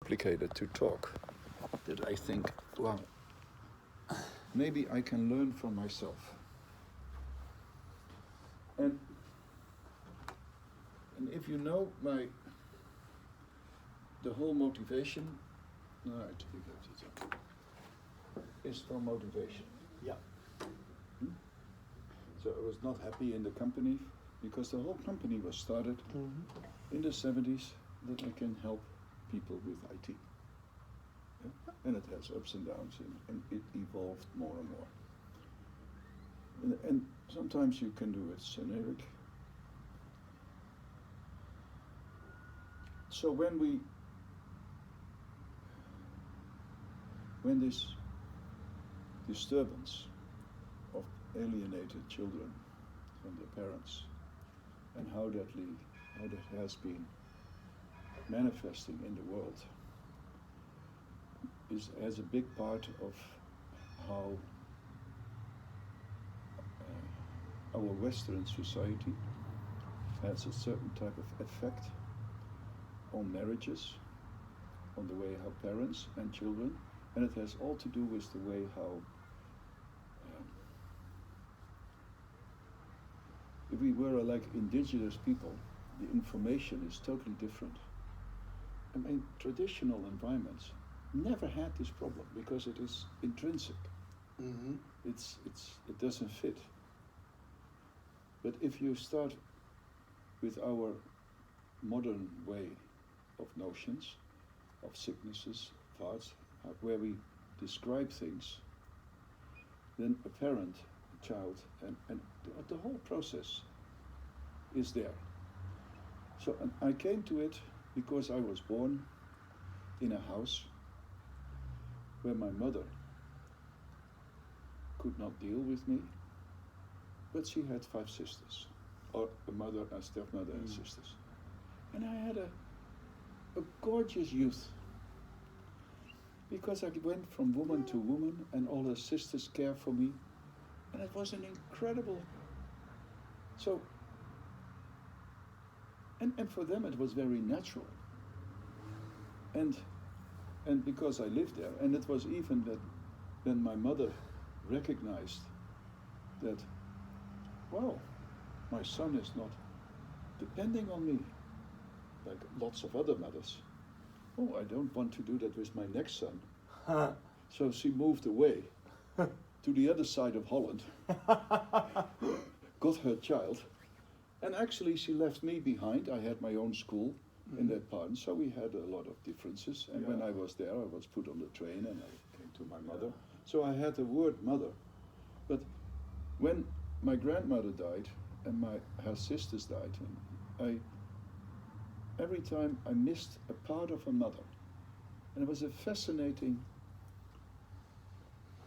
complicated to talk that I think, well, maybe I can learn from myself. And if you know the whole motivation, is for motivation. Yeah. So I was not happy in the company because the whole company was started in the 70s that I can help people with IT. Yeah? And it has ups and downs and it evolved more and more. And sometimes you can do it generic. So when this disturbance of alienated children from their parents and how that has been manifesting in the world has a big part of how our Western society has a certain type of effect on marriages, on the way how parents and children, and it has all to do with the way how if we were like indigenous people, the information is totally different. I mean, traditional environments never had this problem because it is intrinsic. Mm-hmm. It doesn't fit. But if you start with our modern way of notions, of sicknesses, thoughts, where we describe things, then a parent, a child, and the whole process is there. So I came to it because I was born in a house where my mother could not deal with me, but she had 5 sisters, or a mother, a stepmother, and sisters. And I had a gorgeous youth, because I went from woman to woman, and all her sisters cared for me, and it was an incredible. So, and for them it was very natural. And because I lived there, and it was even that when my mother recognized that, wow, my son is not depending on me like lots of other mothers. Oh, I don't want to do that with my next son. So she moved away to the other side of Holland, got her child, and actually she left me behind. I had my own school in that part, so we had a lot of differences. And when I was there, I was put on the train and I came to my mother. So I had the word mother. But when my grandmother died and her sisters died, and every time I missed a part of a mother. And it was a fascinating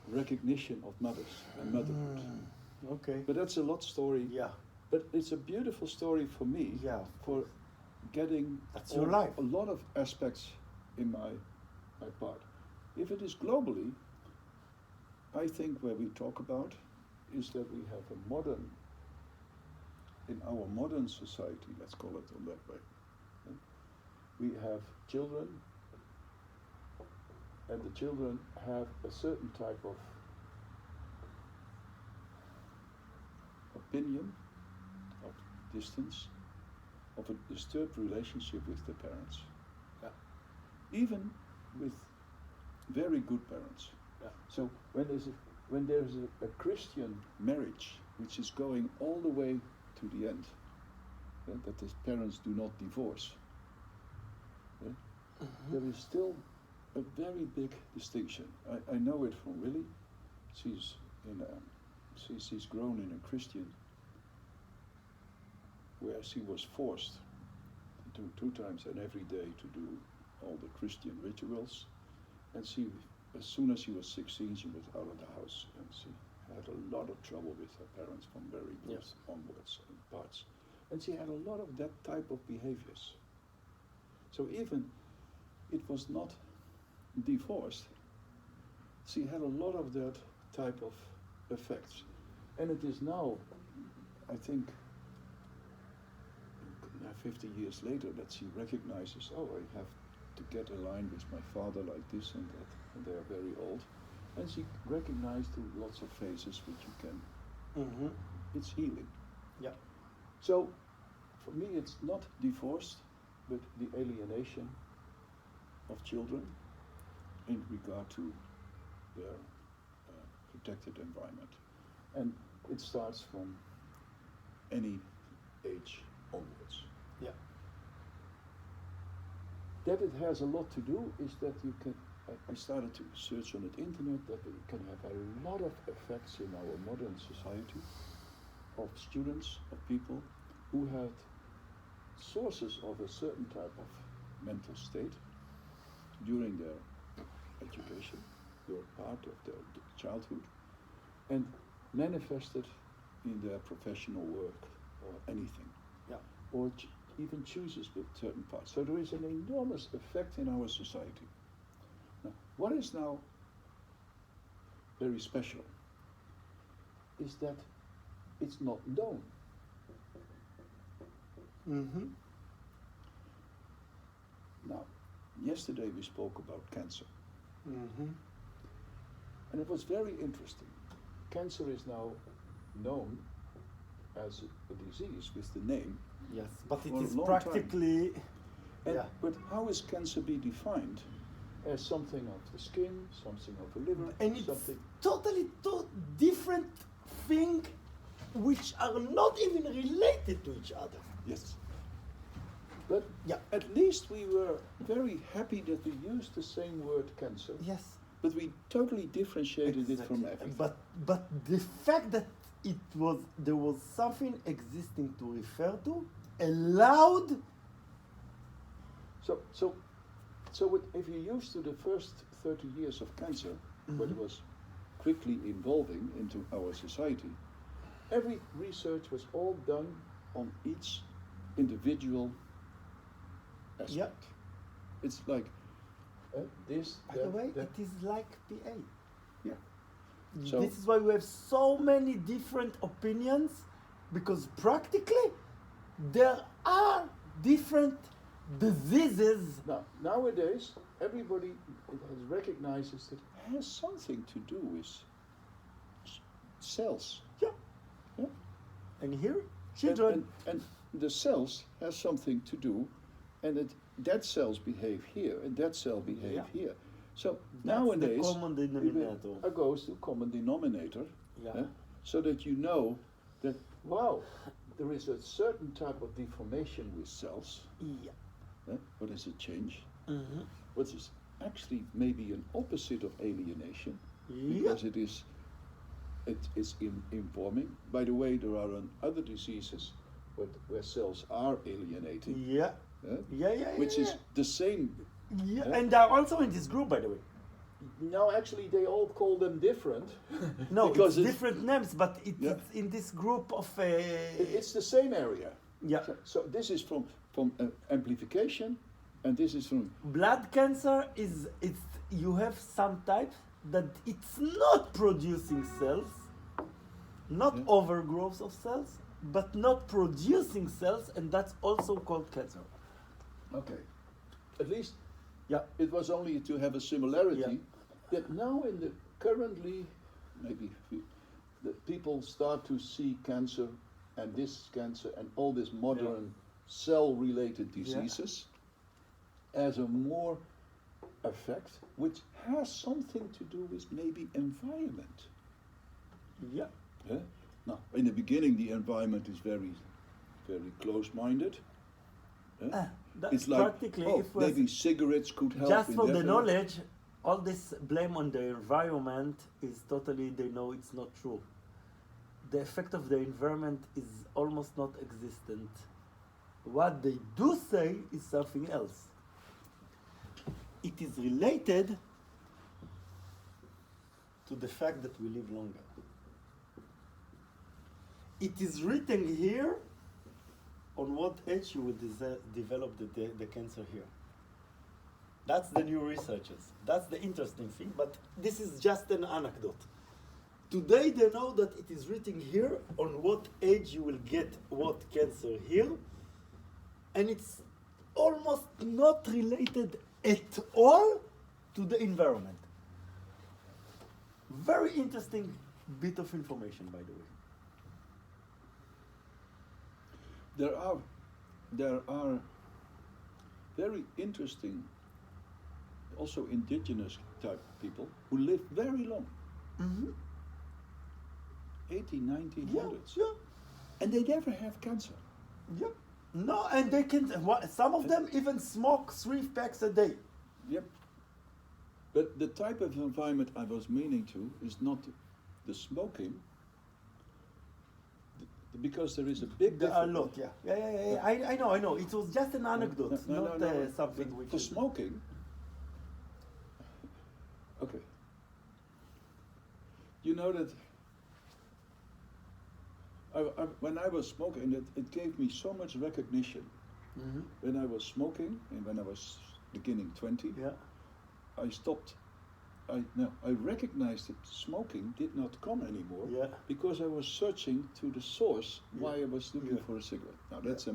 recognition of mothers and motherhood. Okay. But that's a lot story. Yeah. But it's a beautiful story for me. Yeah. For getting that's your life. A lot of aspects in my part. If it is globally, I think where we talk about is that we have in our modern society, let's call it in that way, we have children, and the children have a certain type of opinion, of distance, of a disturbed relationship with the parents. Yeah. Even with very good parents. Yeah. So when there's a Christian marriage which is going all the way to the end, that the parents do not divorce, there is still a very big distinction. I know it from Willie. She's grown in a Christian where she was forced to 2 times and every day to do all the Christian rituals. And as soon as she was 16, she was out of the house, and she had a lot of trouble with her parents from very good onwards and parts. And she had a lot of that type of behaviors. So even it was not divorced, she had a lot of that type of effects. And it is now, I think, 50 years later that she recognizes, oh, I have to get aligned with my father like this and that, and they are very old. And she recognized lots of faces which you can, Mm-hmm. it's healing. Yeah. So, for me it's not divorced, but the alienation of children in regard to their protected environment. And it starts from any age onwards. Yeah. That it has a lot to do is that you can, I started to search on the internet, that it can have a lot of effects in our modern society of students, of people who had sources of a certain type of mental state during their education, or part of their childhood, and manifested in their professional work or anything. Yeah. Or even chooses with certain parts. So there is an enormous effect in our society. Now, what is now very special is that it's not known. Mm-hmm. Now, yesterday we spoke about cancer, Mm-hmm. and it was very interesting. Cancer is now known as a disease with the name. Yes, but it For a is long practically. And, Yeah. But how is cancer be defined? As something of the skin, something of the liver, And it's something. totally two different things which are not even related to each other. Yes. But Yeah. at least we were very happy that we used the same word cancer, Yes. but we totally differentiated it from Exactly. everything. But the fact that there was something existing to refer to allowed. So if you used to the first 30 years of cancer, what Mhm. was quickly evolving into our society, every research was all done on each individual aspect. Yeah. It's like this, By the way, that. it is like PA. Yeah. So- This is why we have so many different opinions, because practically there are different diseases. Now, nowadays, everybody recognizes that it has something to do with cells. Yeah. Yeah? And here, children. And the cells has something to do, and that cells behave here, and that cell behave Yeah. here. So That's nowadays, the common denominator. it goes to common denominator, Yeah. so that you know that, wow, there is a certain type of deformation with cells. Yeah. What is a change? Mm-hmm. What is actually maybe an opposite of alienation, Yeah. because it is informing. By the way, there are other diseases where cells are alienating, Yeah. Yeah. which yeah. is the same. Yeah. Yeah. And they are also in this group, by the way. No, actually, they all call them different. No, because it's different names, but Yeah. it's in this group of. It's the same area. Yeah. So this is from amplification, and this is from. Blood cancer is you have some types that it's not producing cells, not Yeah. overgrowth of cells, but not producing cells, and that's also called cancer. Okay. At least, Yeah. it was only to have a similarity Yeah. that now in the currently, maybe the people start to see cancer and this cancer and all these modern cell-related diseases as a more effect, which has something to do with maybe environment. Yeah. Yeah? Now, in the beginning, the environment is very, very close-minded. Yeah? That's It's like, practically oh, if we maybe cigarettes could help. just in for that the way. knowledge, all this blame on the environment is totally, they know it's not true. The effect of the environment is almost not existent. What they do say is something else. It is related to the fact that we live longer. It is written here on what age you will develop the cancer here. That's the new researchers. That's the interesting thing, but this is just an anecdote. Today they know that it is written here on what age you will get what cancer here, and it's almost not related at all to the environment. Very interesting bit of information, by the way. There are very interesting, also indigenous type people who live very long, Mm-hmm. 80, 90, Yeah, 100s, yeah, and they never have cancer. yeah. No, and they can. Some of them even smoke 3 packs a day. Yep. But the type of environment I was meaning to is not the smoking, because there is a big There are a difference. lot, yeah. I know. It was just an anecdote, not something which For is. smoking, okay. You know that when I was smoking, it gave me so much recognition. Mhm. When I was smoking and when I was beginning 20, Yeah, I stopped. I recognized that smoking did not come anymore Yeah. because I was searching to the source why Yeah. I was looking Yeah. for a cigarette. Now that's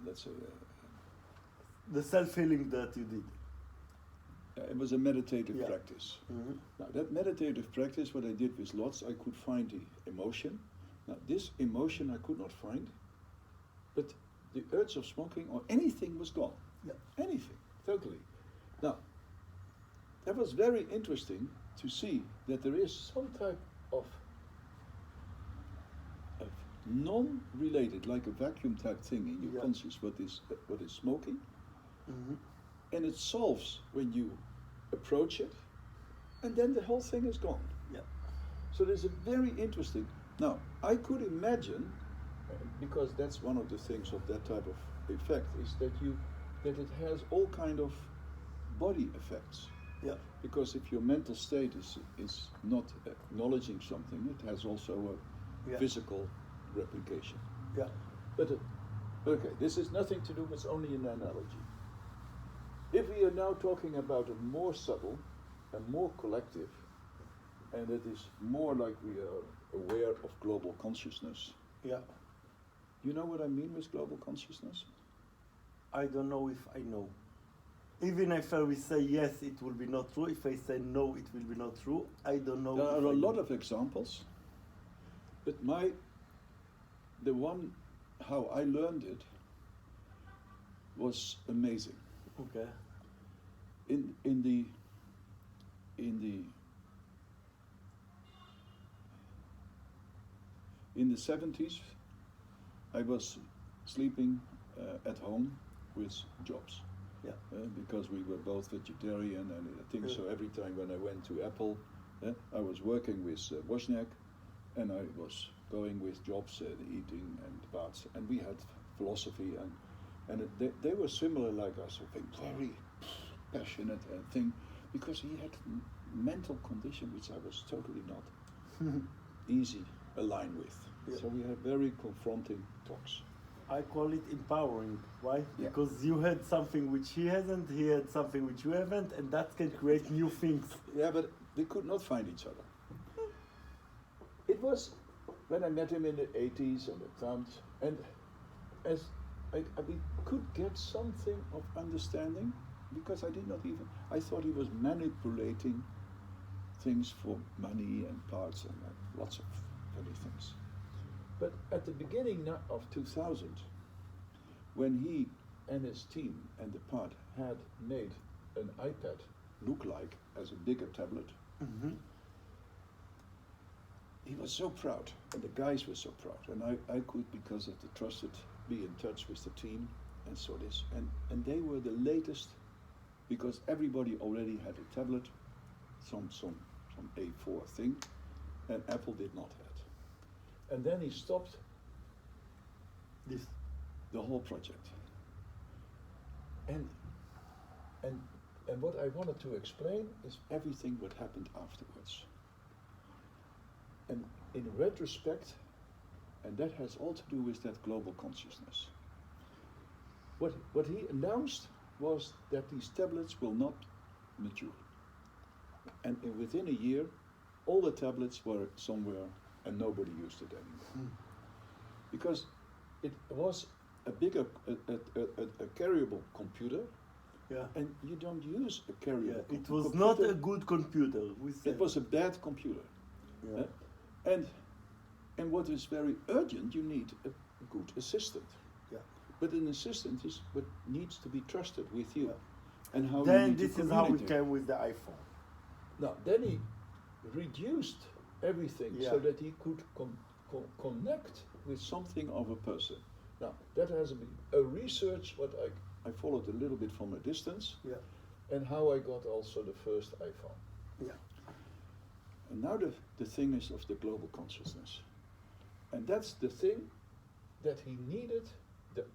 let's say the self-healing that you did. it was a meditative Yeah. practice. Mhm. Now that meditative practice, what I did with lots, I could find the emotion. Now this emotion I could not find, but the urge of smoking or anything was gone. Yeah. Anything, totally. Now, that was very interesting to see that there is some type of non-related, like a vacuum type thing in your Yeah. conscious, what is smoking, Mhm. and it solves when you approach it, and then the whole thing is gone. Yeah. So there's a very interesting. Now, I could imagine, because that's one of the things of that type of effect, is that it has all kind of body effects. Yeah. Because if your mental state is not acknowledging something, it has also a Yeah. physical replication. Yeah. But okay, this is nothing to do. It's only an analogy. If we are now talking about a more subtle and more collective, and it is more like we are aware of global consciousness. Yeah. You know what I mean with global consciousness? I don't know if I know. Even if I will say yes, it will be not true. If I say no, it will be not true. I don't know. There if are a I lot know. of examples, but the one how I learned it was amazing. Okay. In the 70s, I was sleeping at home with Jobs. Yeah. Because we were both vegetarian, and I think Yeah. so. Every time when I went to Apple, I was working with Wozniak, and I was going with Jobs, eating and baths, and we had philosophy, and they were similar like us. I think very passionate thing, because he had mental condition which I was totally not easy aligned with. Yeah. So we had very confronting talks. I call it empowering. Why? Yeah. Because you had something which he hasn't, he had something which you haven't, and that can create new things. Yeah, but we could not find each other. It was when I met him in the 80s and the times, and as we could get something of understanding, because I did not even, I thought he was manipulating things for money and parts and lots of funny things. But at the beginning of 2000, when he and his team and the part had made an iPad look like as a bigger tablet, Mm-hmm. he was so proud, and the guys were so proud, and I could, because of the trusted, be in touch with the team and saw this, and they were the latest, because everybody already had a tablet, some A4 thing, and Apple did not have. And then he stopped This. the whole project. And what I wanted to explain is everything what happened afterwards. And in retrospect, and that has all to do with that global consciousness. What he announced was that these tablets will not mature. And within a year, all the tablets were somewhere and nobody used it anymore. Because it was a bigger, a carryable computer, Yeah. and you don't use a carryable Yeah. It computer. was not a good computer. We said. It was a bad computer. Yeah. And what is very urgent, you need a good assistant. Yeah. But an assistant is what needs to be trusted with you, Yeah. and how you Then need this to is how we communicate. came with the iPhone. Now, then he reduced everything so Yeah. that he could connect with something of a person. Now, that has been a research what I followed a little bit from a distance, Yeah. and how I got also the first iPhone. Yeah. And now the thing is of the global consciousness. And that's the thing that he needed the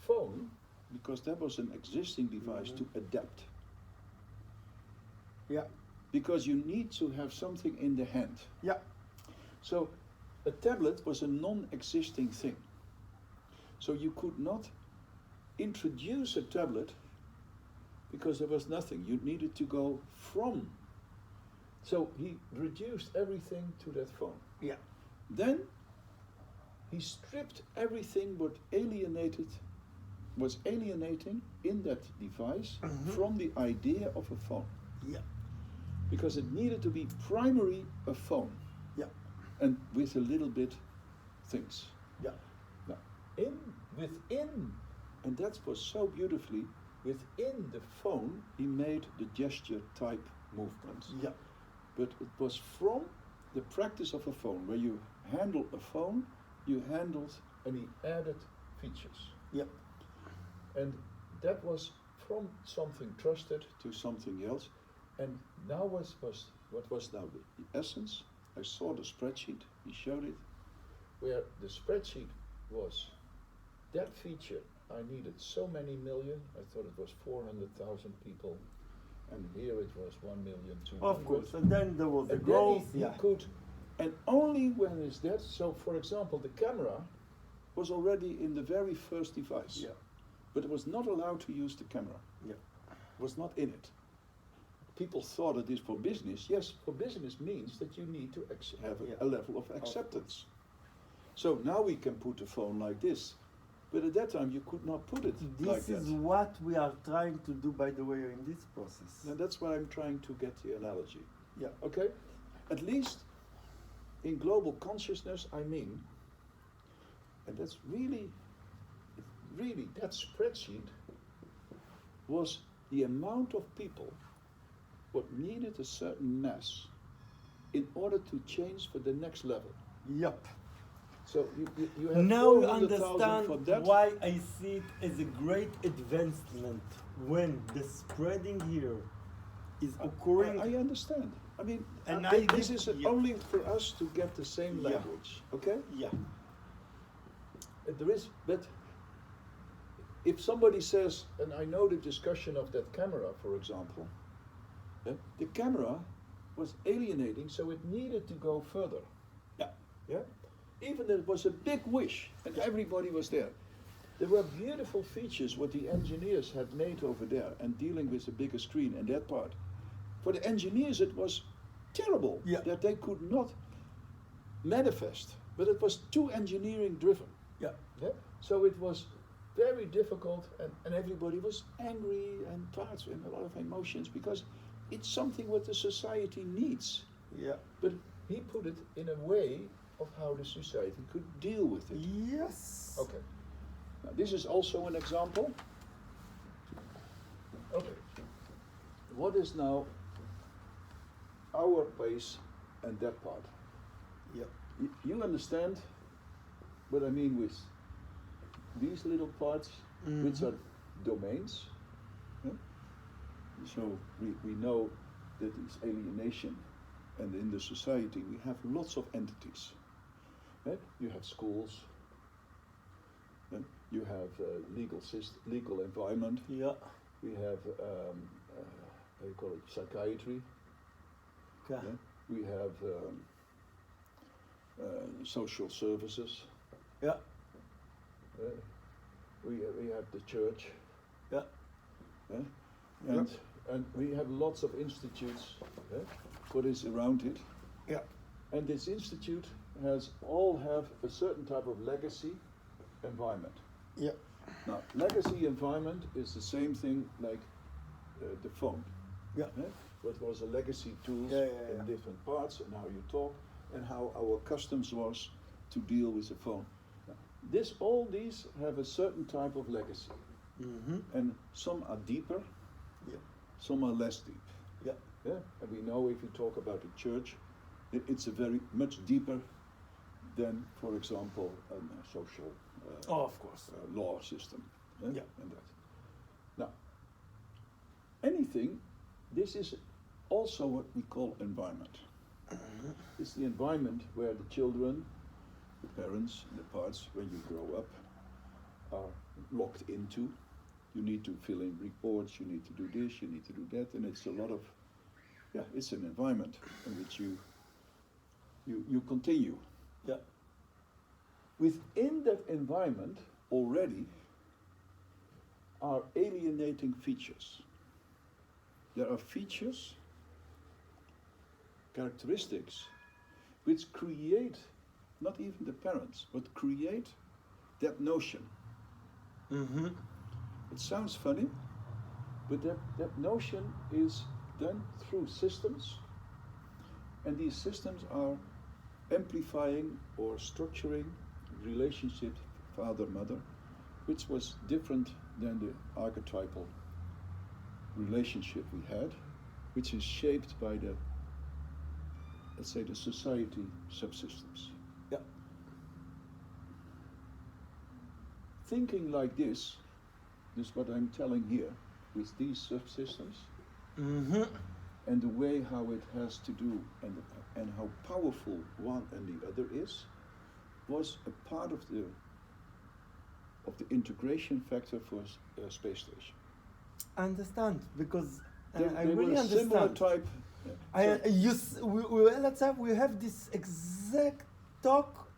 phone, because that was an existing device to adapt. Yeah. Because you need to have something in the hand. Yeah. So a tablet was a non-existing thing. So you could not introduce a tablet because there was nothing. You needed to go from. So he reduced everything to that phone. Yeah. Then he stripped everything what was alienating in that device from the idea of a phone. Yeah. Because it needed to be primary a phone. Yeah. And with a little bit things. Yeah. Now, within, and that was so beautifully, within the phone, he made the gesture type movements. Yeah. But it was from the practice of a phone, where you handle a phone, you handled, and he added features. Yeah. And that was from something trusted to something else. And now what was now the essence? I saw the spreadsheet, he showed it, where the spreadsheet was that feature. I needed so many million, I thought it was 400,000 people, and here it was 1,200,000. Of course, and then there was the And growth. then he could, and only when is that, so for example, the camera was already in the very first device, Yeah. but it was not allowed to use the camera, Yeah. was not in it. People thought it is for business. Yes, for business means that you need to have a level of acceptance. So now we can put a phone like this, but at that time you could not put it like This that. is what we are trying to do, by the way, in this process. And that's why I'm trying to get the analogy. Yeah. Okay? At least in global consciousness, I mean, and that's really, that spreadsheet was the amount of people what needed a certain mass in order to change for the next level. Yep. So you have Now you 400,000 understand for that. why I see it as a great advancement when the spreading here is occurring. I understand. I mean, And this is yeah. only for us to get the same Yeah. language, okay? Yeah. There is, but if somebody says, and I know the discussion of that camera, for example, the camera was alienating, so it needed to go further. Yeah. Yeah? Even though it was a big wish, and everybody was there. There were beautiful features what the engineers had made over there, and dealing with the bigger screen and that part. For the engineers, it was terrible that they could not manifest, but it was too engineering driven. Yeah. Yeah? So it was very difficult, and everybody was angry and parts and a lot of emotions, because it's something what the society needs. Yeah. But he put it in a way of how the society could deal with it. Yes. Okay. Now this is also an example. Okay. What is now our place and that part? Yeah. You understand what I mean with these little parts, which are domains. Yeah? So we know that it's alienation, and in the society we have lots of entities. Yeah? You have schools, yeah? You have legal environment, Yeah. we have how you call it, psychiatry, Okay. yeah? We have social services, Yeah. we have the church, Yeah. yeah? And we have lots of institutes, yeah? What is around it. Yeah. And this institute all have a certain type of legacy environment. Yeah. Now, legacy environment is the same thing like the phone. Yeah. What was a legacy tools Yeah. in different parts and how you talk and how our customs was to deal with the phone. Now, all these have a certain type of legacy. Mm-hmm. And some are deeper, Yeah. some are less deep. Yeah. Yeah? And we know if you talk about the church, it's a very much deeper than, for example, a social Of course. law system. Yeah. And that. Now, anything, this is also what we call environment. It's the environment where the children, the parents, and the parts when you grow up are locked into. You need to fill in reports, you need to do this, you need to do that, and it's a lot of, it's an environment in which you continue. Yeah. Within that environment already are alienating features. There are features, characteristics, which create, not even the parents, but create that notion. Mm-hmm. It sounds funny, but that notion is done through systems, and these systems are amplifying or structuring relationship father-mother, which was different than the archetypal relationship we had, which is shaped by the, let's say, the society subsystems. Yeah. Thinking like this is what I'm telling here, with these subsystems, Mm-hmm. and the way how it has to do and how powerful one and the other is, was a part of the integration factor for space station. I understand, because They I were really a similar understand. type. We have this exact talk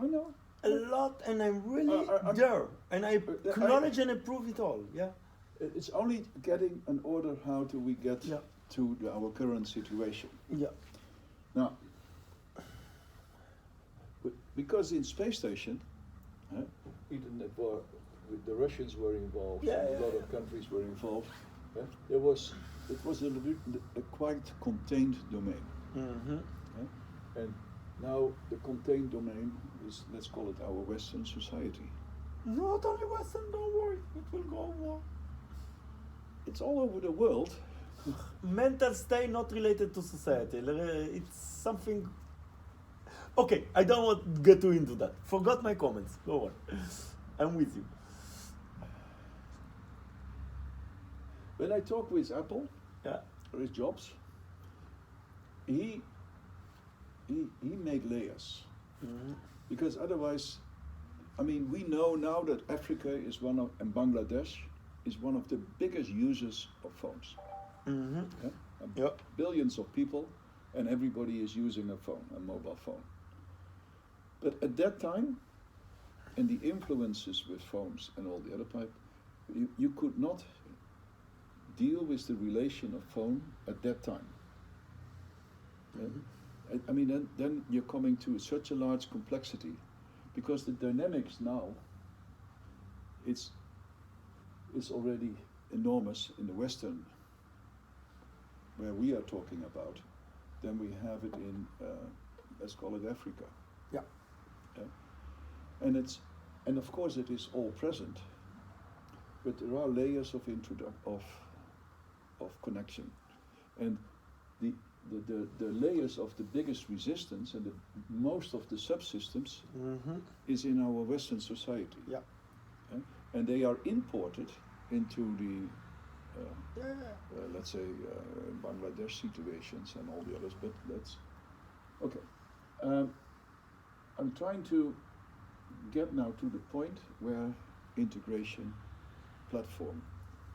I know. a lot, and I'm really I'm- there, and I acknowledge and approve it all. Yeah. It's only getting an order how do we get Yeah. to our current situation. Yeah. Now, because in space station, even the Russians were involved, Yeah, and yeah, a lot yeah. of countries were involved. It was a quite contained domain, Mm-hmm. and now the contained domain is, let's call it, our Western society. Not only Western, don't worry, it will go more. It's all over the world. Mental state not related to society. It's something. Okay, I don't want to get too into that. Forgot my comments. Go on. I'm with you. When I talk with Apple, Yeah. or his Jobs, he made layers. Mm-hmm. Because otherwise, I mean, we know now that Africa is one of, and Bangladesh is one of the biggest users of phones. Mm-hmm. Yeah? Yeah. Billions of people, and everybody is using a phone, a mobile phone. But at that time, and the influences with phones and all the other type, you could not deal with the relation of phone at that time. Yeah? I mean, then you're coming to such a large complexity, because the dynamics now, it's already enormous in the Western, where we are talking about, than we have it in, let's call it Africa. Yeah. Yeah? And of course it is all present, but there are layers of of connection, and the layers of the biggest resistance and the most of the subsystems Mm-hmm. is in our Western society. Yeah. And they are imported into the, Yeah. let's say, Bangladesh situations and all the others, but that's, okay. I'm trying to get now to the point where integration platform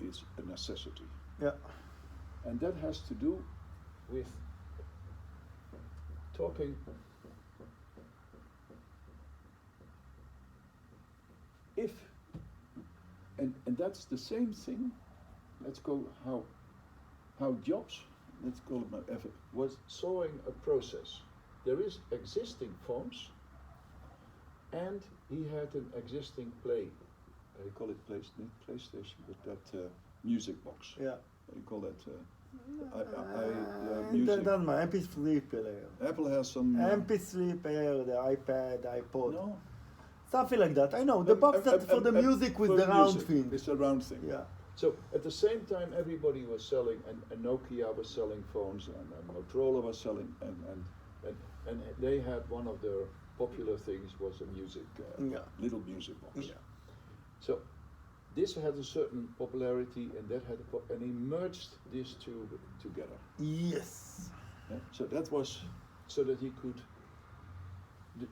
is a necessity. Yeah. And that has to do with talking if, and that's the same thing, let's go how Jobs, let's call it my effort, was sawing a process. There is existing phones, and he had an existing play you call it PlayStation, but that music box. Yeah. You call that music. Doesn't matter. MP3 player. Apple has some. MP3 player, the iPad, iPod. No. Something like that. I know. The box that for the music with the round thing. It's a round thing. Yeah. So at the same time, everybody was selling, and Nokia was selling phones, and Motorola was selling, and they had one of their popular things was a music, little music box. Yeah. So this had a certain popularity, and that had and he merged these two together. Yes. Yeah? So that was so that he could.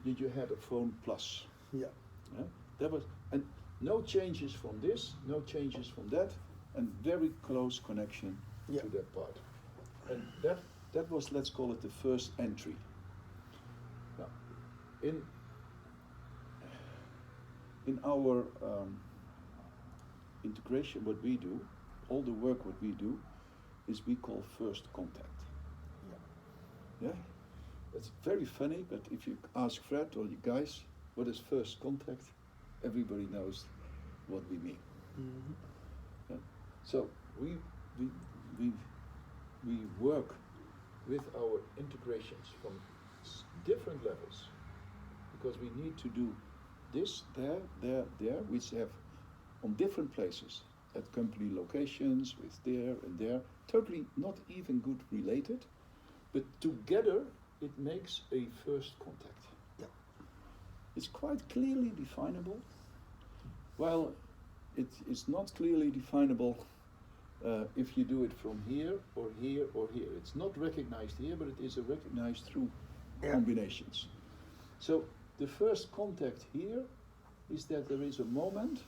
Did you had a phone plus? Yeah. Yeah? That was and. No changes from this, no changes from that, and very close connection to that part. And that was, let's call it, the first entry. Now, in our integration, what we do, all the work what we do, is we call first contact. Yeah? It's very funny, but if you ask Fred or you guys, what is first contact? Everybody knows what we mean. Mm-hmm. Yeah. So we work with our integrations from different levels because we need to do this, there, which have on different places at company locations with there and there, totally not even good related, but together it makes a first contact. It's quite clearly definable. Well, it is not clearly definable if you do it from here or here or here. It's not recognized here, but it is recognized through combinations. So the first contact here is that there is a moment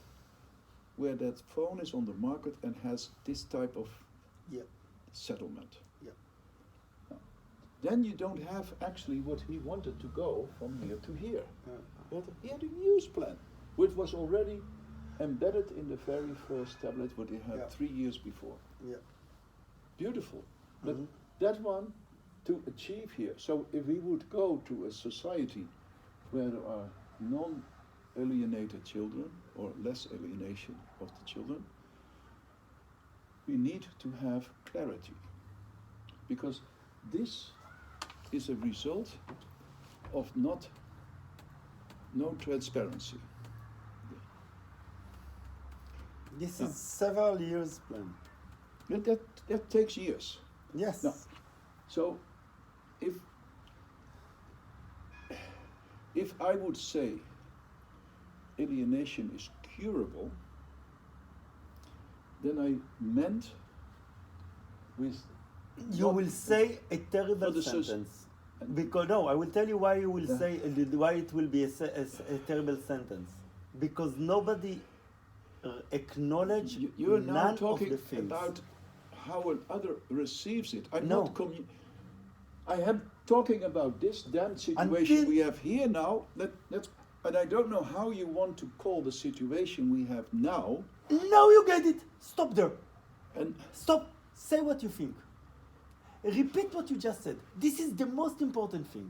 where that phone is on the market and has this type of settlement. Then you don't have actually what he wanted to go from here to here. He had a news plan, which was already embedded in the very first tablet what he had 3 years before. Beautiful. But that one to achieve here. So if we would go to a society where there are non-alienated children or less alienation of the children, we need to have clarity. Because this is a result of no transparency. This is several years plan. That takes years. Yes. Now, so if I would say alienation is curable, then I meant with you will say a terrible sentence. Because no, I will tell you why you will say why it will be a terrible sentence. Because nobody acknowledge you are now none talking of the things. about how another receives it. I am talking about this damn situation we have here now. And I don't know how you want to call the situation we have now. Now you get it. Stop there. And stop. Say what you think. Repeat what you just said. This is the most important thing.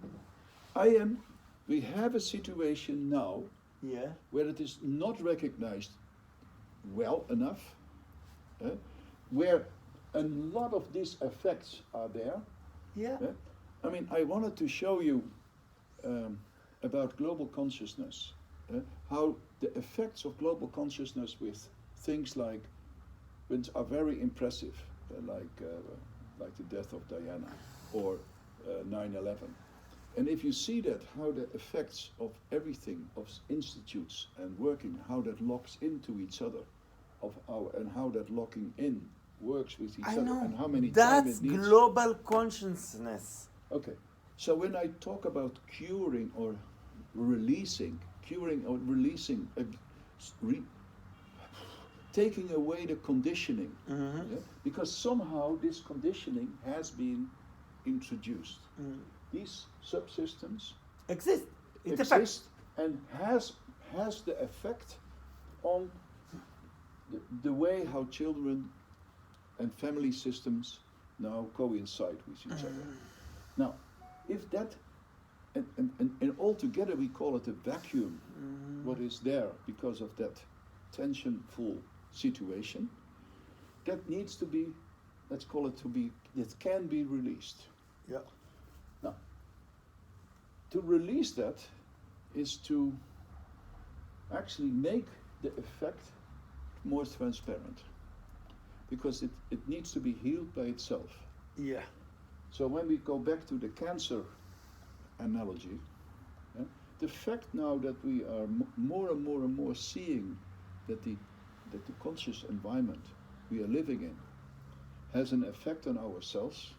We have a situation now where it is not recognized well enough, where a lot of these effects are there. I mean, I wanted to show you about global consciousness, how the effects of global consciousness with things like, which are very impressive, like the death of Diana or 9/11. And if you see that, how the effects of everything, of institutes and working, how that locks into each other, and how that locking in works with each other, and how many times it needs. That's global consciousness. Okay, so when I talk about curing or releasing, taking away the conditioning, because somehow this conditioning has been introduced. These subsystems exist and has the effect on the way how children and family systems now coincide with each other. Now, if that and altogether we call it a vacuum, what is there because of that tensionful situation that needs to be, let's call it it can be released. Yeah. Now, to release that is to actually make the effect more transparent, because it needs to be healed by itself. Yeah. So when we go back to the cancer analogy, the fact now that we are more and more and more seeing that the conscious environment we are living in has an effect on our cells,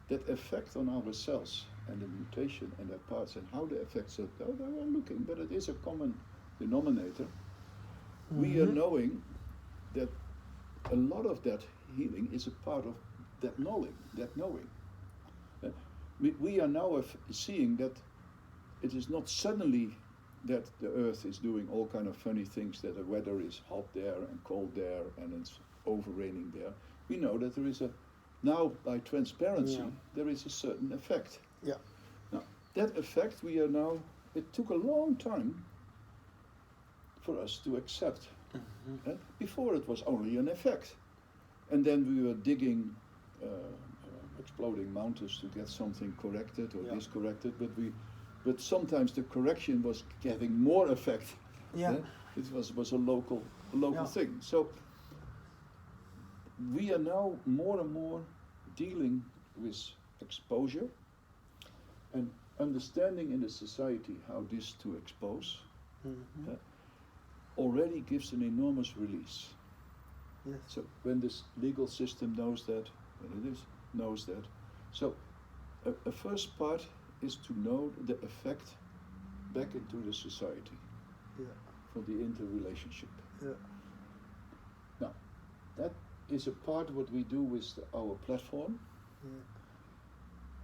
that effect on our cells and the mutation and their parts and how the effects are, they are looking, but it is a common denominator. We are knowing that a lot of that healing is a part of that knowing. We are now seeing that it is not suddenly that the earth is doing all kind of funny things, that the weather is hot there and cold there and it's over raining there. We know that there is now by transparency, there is a certain effect. Yeah. Now, that effect it took a long time for us to accept. Before it was only an effect. And then we were digging, exploding mountains to get something corrected or discorrected, but sometimes the correction was getting more effect. Yeah. It was a local thing. So we are now more and more dealing with exposure and understanding in the society how this to expose already gives an enormous release. Yes. So when this legal system knows that, knows that. So a first part is to know the effect back into the society for the interrelationship. Yeah. Now, that is a part of what we do with our platform.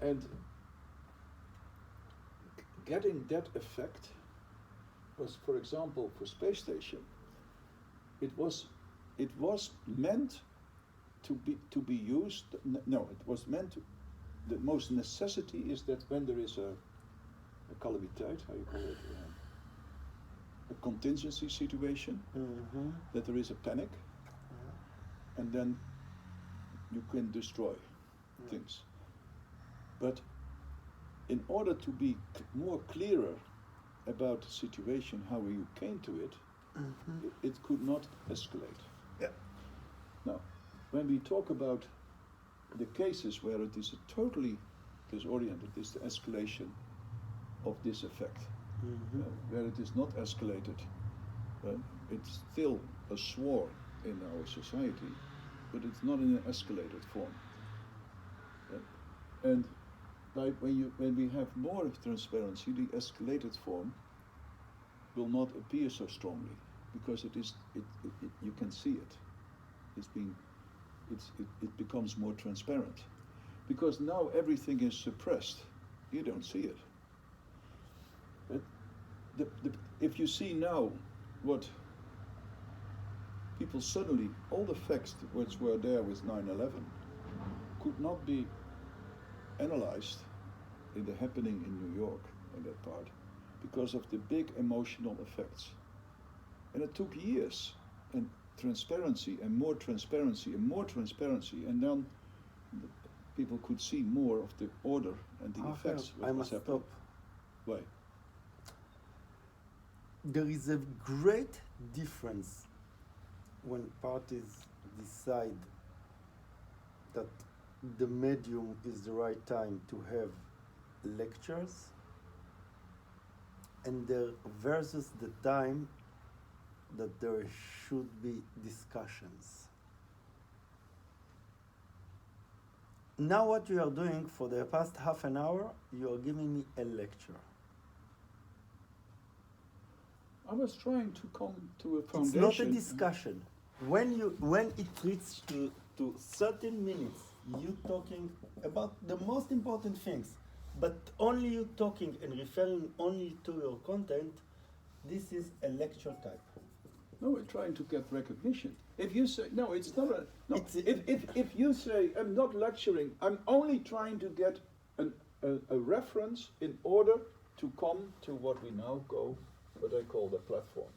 And getting that effect was, for example, for space station, it was meant to be used. No, it was meant to. The most necessity is that when there is a calamiteit, how you call it, a contingency situation, that there is a panic, and then you can destroy things. But in order to be more clearer about the situation, how you came to it, it could not escalate. Yeah. Now, when we talk about the cases where it is a totally disoriented, is the escalation of this effect. Where it is not escalated, it's still a swore in our society, but it's not in an escalated form. And when we have more transparency, the escalated form will not appear so strongly, because you can see it. It becomes more transparent, because now everything is suppressed. You don't see it. If you see now what people suddenly, all the facts which were there with 9/11 could not be analyzed in the happening in New York in that part, because of the big emotional effects. And it took years, and transparency and more transparency and more transparency, and then people could see more of the order and the effects. I must stop. Why? There is a great difference when parties decide that the medium is the right time to have lectures, and versus the time that there should be discussions. Now what you are doing for the past half an hour, you are giving me a lecture. I was trying to come to a It's foundation. not a discussion. When it reaches to certain minutes, you talking about the most important things, but only you talking and referring only to your content, this is a lecture type. No, we're trying to get recognition. If you say, no, it's not a, no. It's If you say, I'm not lecturing, I'm only trying to get a reference in order to come to what we now what I call the platform.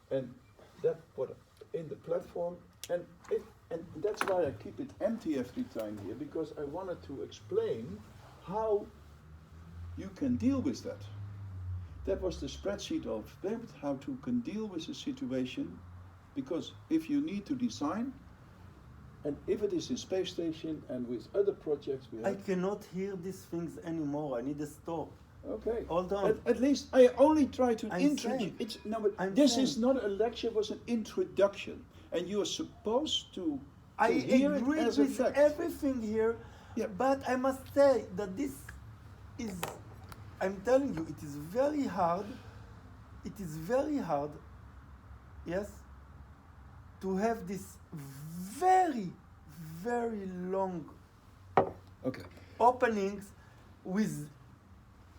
And that what in the platform, and that's why I keep it empty every time here, because I wanted to explain how you can deal with that. That was the spreadsheet of David, how to can deal with a situation, because if you need to design, and if it is in space station and with other projects we I have. cannot hear these things anymore. I need to stop. Okay. Hold on. At least I only try to I'm introduce. saying- It's no, but I'm this saying- is not a lecture. It was an introduction, and you are supposed to I hear agree it as a with fact. everything here, Yeah. but I must say that this is, I'm telling you, it is very hard. It is very hard, yes, to have this very, very long Okay. openings with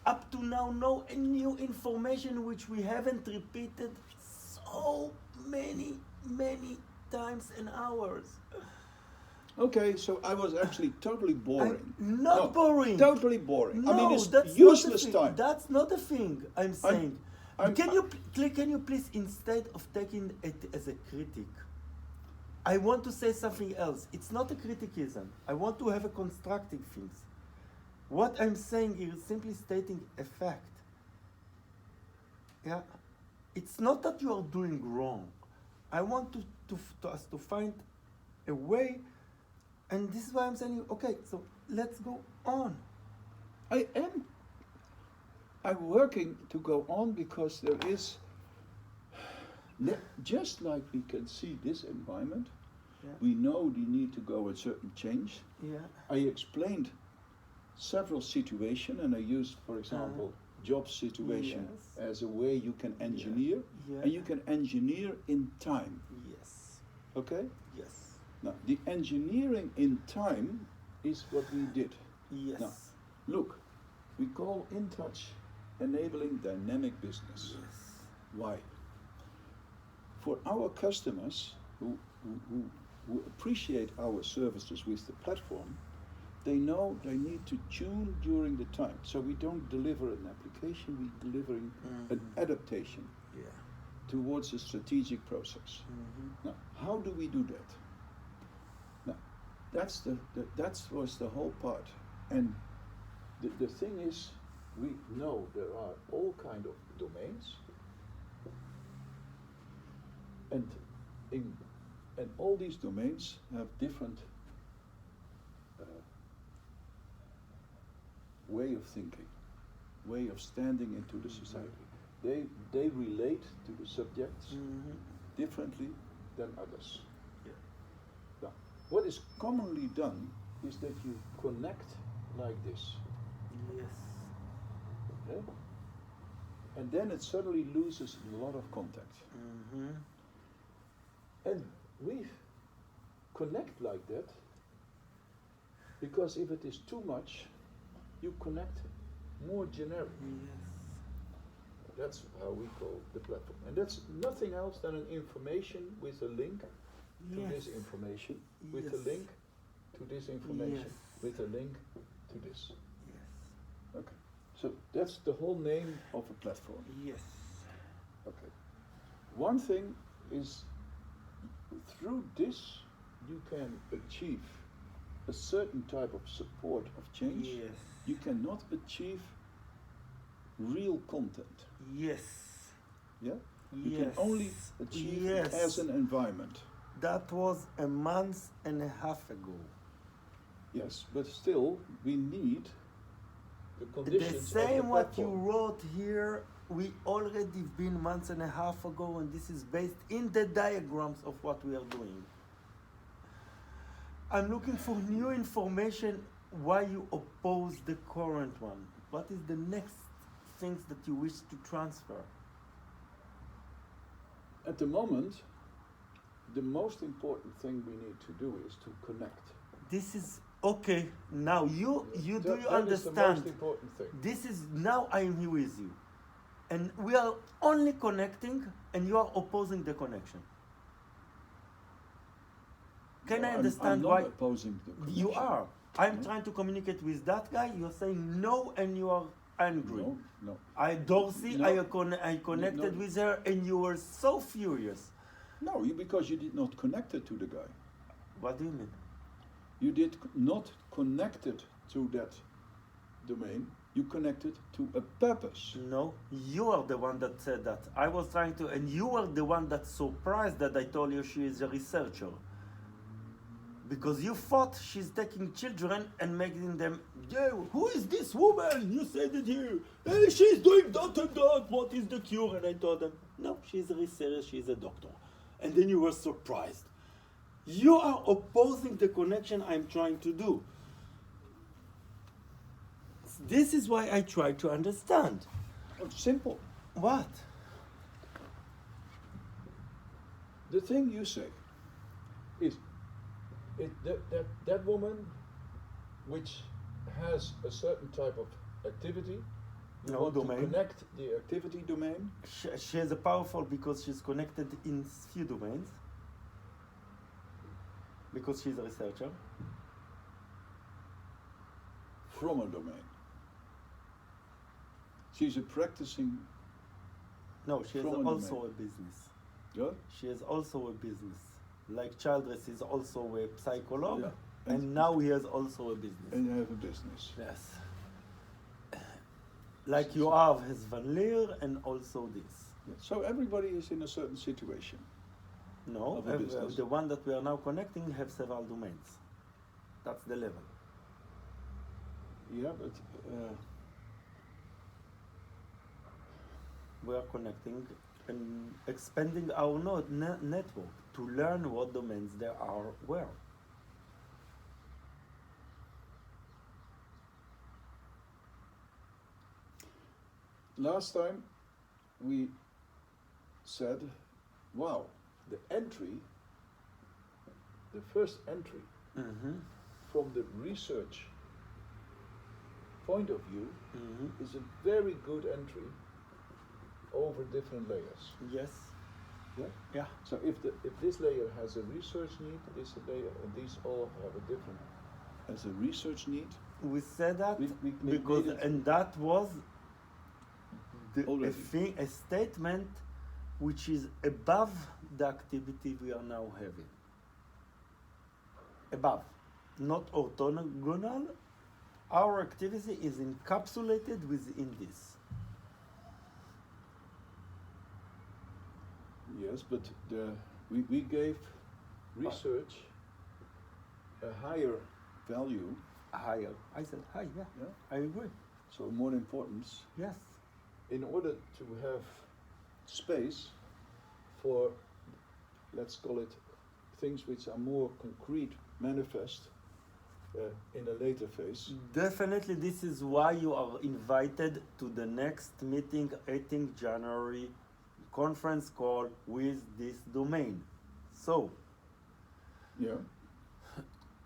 up to now no new information which we haven't repeated so many times and hours. Okay. So I was actually totally boring. I'm not No, boring. Totally boring. No, I mean, it's that's useless not the thing. time. That's not the thing I'm saying. I'm- can you please, instead of taking it as a critic, I want to say something else. It's not a criticism. I want to have a constructive things. What I'm saying is simply stating a fact. Yeah, it's not that you are doing wrong. I want us to find a way, and this is why I'm saying, okay, so let's go on. I'm working to go on because there is, just like we can see this environment, Yeah. we know we need to go a certain change. Yeah. I explained several situations, and I used, for example, job situation Yes. as a way you can engineer, Yeah. and you can engineer in time. Yes. Okay? Yes. Now, the engineering in time is what we did. Yes. Now, look, we call In Touch enabling dynamic business. Yes. Why? For our customers who appreciate our services with the platform, they know they need to tune during the time. So we don't deliver an application, we deliver an adaptation Yeah. towards a strategic process. Now, how do we do that? Now, that was the whole part. And the thing is, we know there are all kind of domains, and all these domains have different way of thinking, way of standing into the society. They relate to the subjects differently than others. Yeah. Now, what is commonly done is that you connect like this. Yes. Okay? And then it suddenly loses a lot of contact. And we connect like that because if it is too much, you connect more generic. Yes. That's how we call the platform. And that's nothing else than an information with a link to this information, with a Yes. link to this information, Yes. with a link to this. Yes. Okay. So that's the whole name of a platform. Yes. Okay. One thing is, through this, you can achieve a certain type of support of change. Yes. You cannot achieve real content. Yes. Yeah? You Yes. can only achieve Yes. it as an environment. That was a month and a half ago. Yes, but still, we need the The conditions same of the what you platform. wrote here, we already been months and a half ago, and this is based in the diagrams of what we are doing. I'm looking for new information why you oppose the current one. What is the next things that you wish to transfer? At the moment, the most important thing we need to do is to connect. This is okay. Now you That- do you that is the understand? most important thing. This is now I am here with you, and we are only connecting, and you are opposing the connection. Can No, I I'm understand not why opposing the you connection. are? I'm No. trying to communicate with that guy. You're saying no, and you are angry. No. I Dorsey, No. I connected No. with her, and you were so furious. No, because you did not connect it to the guy. What do you mean? You did not connect it to that domain. You connected to a purpose. No, you are the one that said that. I was trying to, and you were the one that surprised that I told you she is a researcher. Because you thought she's taking children and making them, yeah, who is this woman? You said it here. Hey, she's doing dot and dot. What is the cure? And I told them, no, she's a researcher, she's a doctor. And then you were surprised. You are opposing the connection I'm trying to do. This is why I try to understand. It's simple. What? The thing you say is that woman which has a certain type of activity, you want domain. to connect the activity domain. She is a powerful because she's connected in few domains. Because she's a researcher. From a domain. She's a practicing. No, she is From a also domain. a business. Yeah? She is also a business. Like Childress is also a psychologue, Yeah. and now he has also a business. And you have a business. Yes. Like you have his Van Leer and also this. So everybody is in a certain situation. No, Of a business. the one that we are now connecting have several domains. That's the level. Yeah, but We are connecting and expanding our network to learn what domains there are where. last time we said, wow, the entry, the first entry from the research point of view is a very good entry over different layers. Yes. Yeah? Yeah. So if this layer has a research need, this layer and these all have a different as a research need. We said that We because made it and that was already. a statement which is above the activity we are now having. Above, not orthogonal. Our activity is encapsulated within this. Yes, but we gave research a higher value. Higher. I said high, yeah. Yeah? I agree. So more importance Yes. in order to have space for, let's call it, things which are more concrete, manifest in a later phase. Definitely, this is why you are invited to the next meeting, 18th January, conference call with this domain. So, Yeah.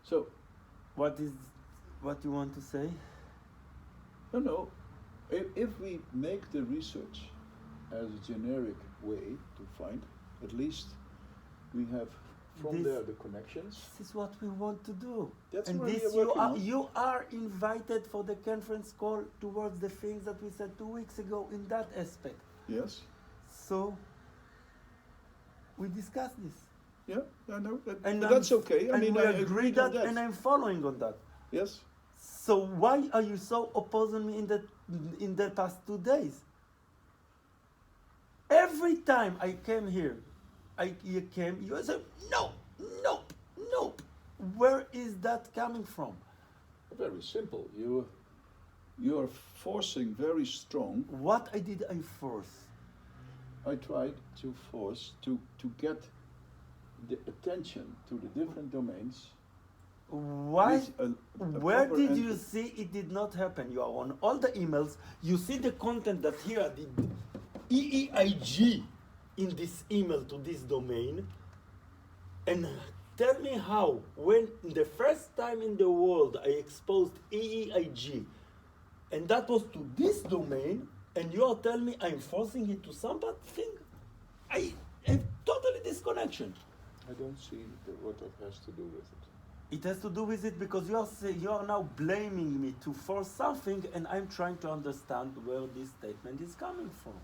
So, what you want to say? no. If we make the research as a generic way to find, at least we have from there the connections. This is what we want to do. That's and what we this are working on. you are invited for the conference call towards the things that we said 2 weeks ago in that aspect. Yes. So, we discussed this. Yeah, I know. But And that's okay. I and mean, we I agree agreed on that, that. and I'm following on that. Yes. So why are you so opposing me in the past 2 days? Every time I came here, you said, nope. Where is that coming from? Very simple. You are forcing very strong. What did I force? I tried to force to get the attention to the different domains. Why? with a Where proper did you entry. see it did not happen? You are on all the emails. You see the content that here I did EEIG in this email to this domain. And tell me how, when the first time in the world I exposed EEIG, and that was to this domain, and you are telling me I'm forcing it to something? I have totally disconnection. I don't see what that has to do with it. It has to do with it because you are now blaming me to force something, and I'm trying to understand where this statement is coming from.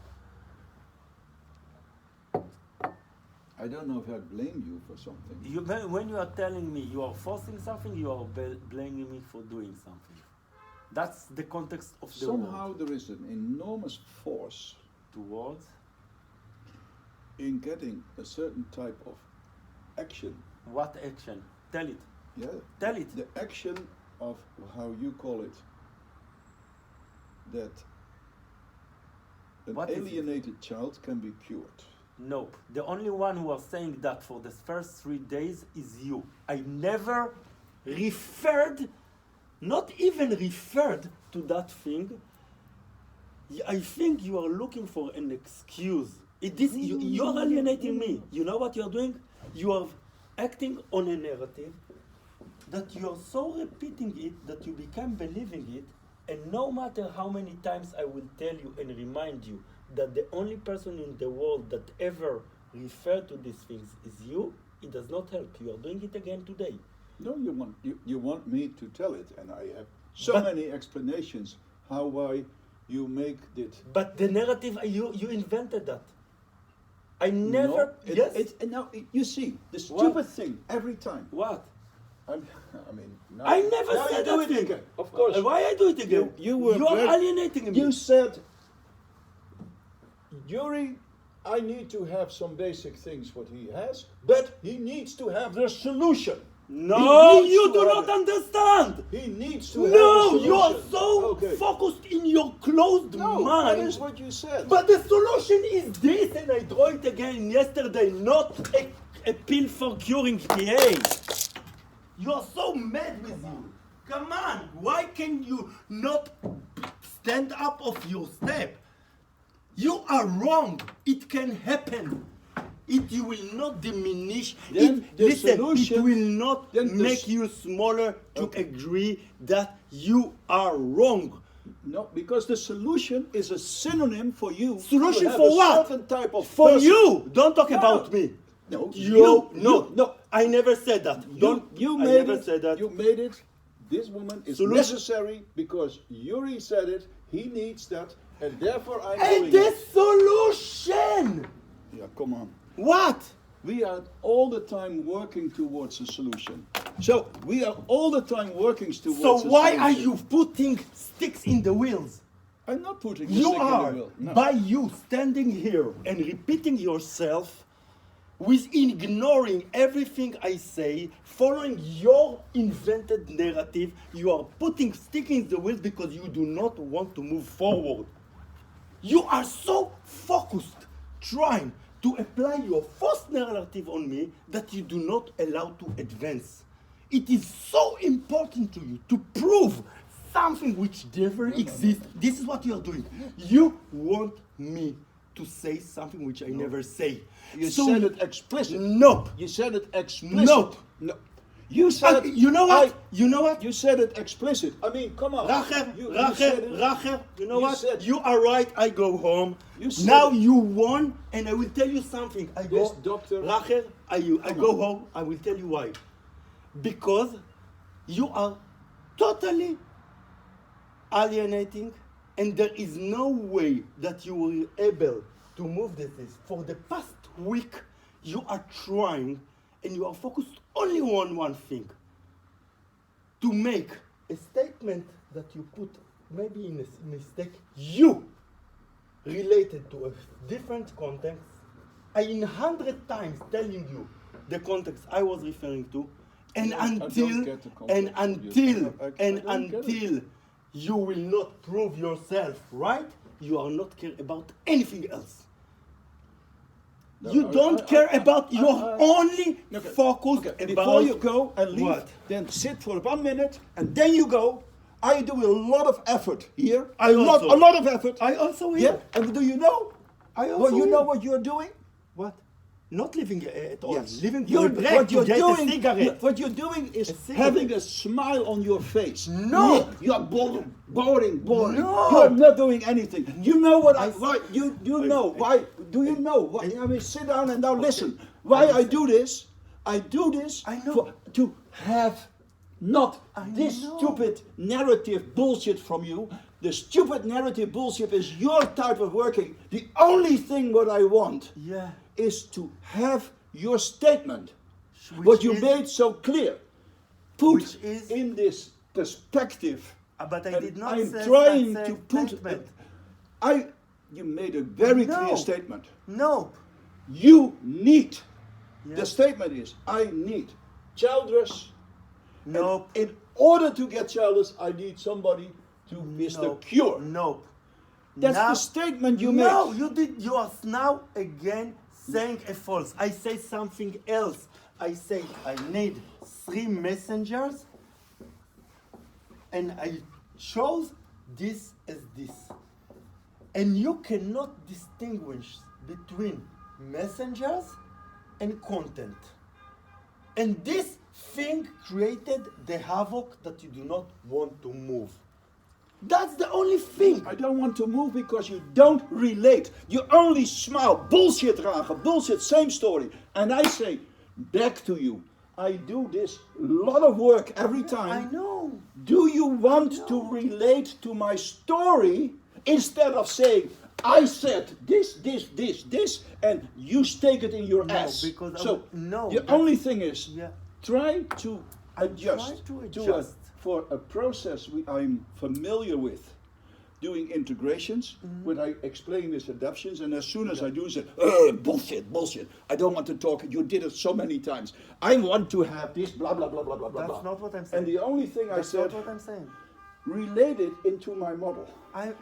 I don't know if I blame you for something. When you are telling me you are forcing something, you are blaming me for doing something. That's the context of the Somehow word. there is an enormous force Towards in getting a certain type of action. what action? Tell it. Yeah. Tell it. The action of how you call it, that an What is it? alienated child can be cured. Nope. The only one who was saying that for the first 3 days is you. I never referred, not even referred to that thing. I think you are looking for an excuse. You are alienating me. You know what you are doing? You are acting on a narrative that you are so repeating it that you become believing it, and no matter how many times I will tell you and remind you that the only person in the world that ever referred to these things is you, it does not help. You are doing it again today. No, you want me to tell it, and I have so But- many explanations why you make it. But the narrative, you invented that. I never, No, yes? now you see the What? stupid thing every time. What? I mean, now, I never now said you do that it thing. again. Of course. Why I do it again? You were are very- alienating me. You said, Yuri, I need to have some basic things what he has, but he needs to have the solution. No, He needs you to do have not it. understand. He needs to have a No, solution. you are so Okay. focused in your closed No, mind. that is what you said. But the solution is this, and I draw it again yesterday, not a pill for curing PA. You are so mad with you. Come on, why can you not stand up off your step? You are wrong. It can happen. You will not diminish. Then the Listen, it solution- will not then the make s- you smaller to Okay. agree that you are wrong. No, because the solution is a synonym for you. Solution to have for a what? Certain type of For person. you, don't talk No, about no. me. No, No, I never said that. You I made never it. said that. You made it. This woman is Solution- necessary because Yuri said it. He needs that, and therefore I'm And doing the it. solution. Yeah, come on. What? We are all the time working towards a solution. So we are all the time working towards. So a why are solution. you putting sticks in the wheels? I'm not putting. the You stick in the are, wheel. No. by you standing here and repeating yourself, with ignoring everything I say, following your invented narrative, you are putting stick in the wheels because you do not want to move forward. You are so focused trying to apply your false narrative on me that you do not allow to advance. It is so important to you to prove something which never exists. This is what you are doing. You want me to say something which I never say. You So- said it explicit. Nope. You said it explicit. Nope. No. You said. You know what? I- You know what? You said it explicit. I mean, come on. Racher, You said it. Racher, you know You what? said- You are right, I go home. You said Now it. you won, and I will tell you something. I This go, doctor- Racher, I Come go on. home, I will tell you why. Because you are totally alienating, and there is no way that you will be able to move this. For the past week, you are trying, and you are focused only on one thing. To make a statement that you put maybe in a mistake, you related to a different context. I in 100 times telling you the context I was referring to, and I don't until get the and context you- until I and don't get it. until you will not prove yourself right, you are not care about anything else. No, You don't care about. You are only Okay, focused okay, about. before you go and leave, What? then sit for 1 minute and then you go. I do a lot of effort here. I a lot also- of effort. I also Yeah, hear. and do you know? I also Well, you know hear. what you're doing? What? Not living at all. Yes. Living for You're- a break what to you're get doing, a cigarette. What you're doing is A cigarette. having a smile on your face. No. You're boring. No. You're not doing anything. You know what I- why you Wait, know wait. why? Do you know why? I mean, sit down and now listen. Why I do this? I do this I know. to have not I this know. stupid narrative bullshit from you. The stupid narrative bullshit is your type of working. The only thing what I want Yeah. is to have your statement, Which what you is- made so clear, put Which is- in this perspective. But I And did not I'm say trying that to put. statement. You made a very No. clear statement. No. You need. Yeah. The statement is, I need childless. and Nope. in order to get childless, I need somebody to is the Nope. cure. Nope. That's Now- the statement you No, made. you did. You are now again saying a false. I say something else. I say I need 3 messengers, and I chose this as this. And you cannot distinguish between messengers and content. And this thing created the havoc that you do not want to move. That's the only thing. I don't want to move because you don't relate. You only smile. Bullshit, Raga. Bullshit. Same story. And I say back to you. I do this lot of work every time. I know. Do you want to relate to my story instead of saying, I said this, and you stake it in your No, ass? because I so would- no, the that's- only thing is, Yeah. try to I adjust, try to adjust. for a process I'm familiar with. Doing integrations, Mm-hmm. when I explain these adaptions, and as soon as I do, say, bullshit. I don't want to talk. You did it so many times. I want to have this, blah blah blah blah blah blah. That's not what I'm saying. And the only thing I That's said, not what I'm saying. relate it into my model.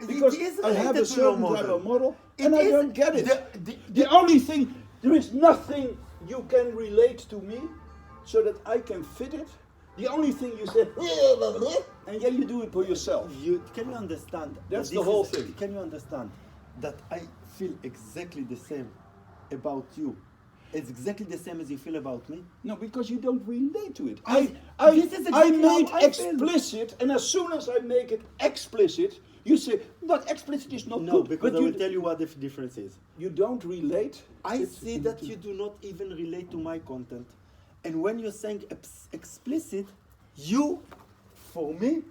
Because it is I have a related to your certain type of model, It and I is- don't get it. the- The only thing, there is nothing you can relate to me so that I can fit it. The only thing you said, and then you do it for yourself. Can you understand? that That's the this whole is- thing. Can you understand that I feel exactly the same about you? It's exactly the same as you feel about me. No, because you don't relate to it. This is I exactly made how I feel. explicit, and as soon as I make it explicit, you say, not explicit is not No, good. because but I you, will tell you what the difference is. you don't relate. I it see that into- you do not even relate to my content. And when you're saying explicit, you, for me,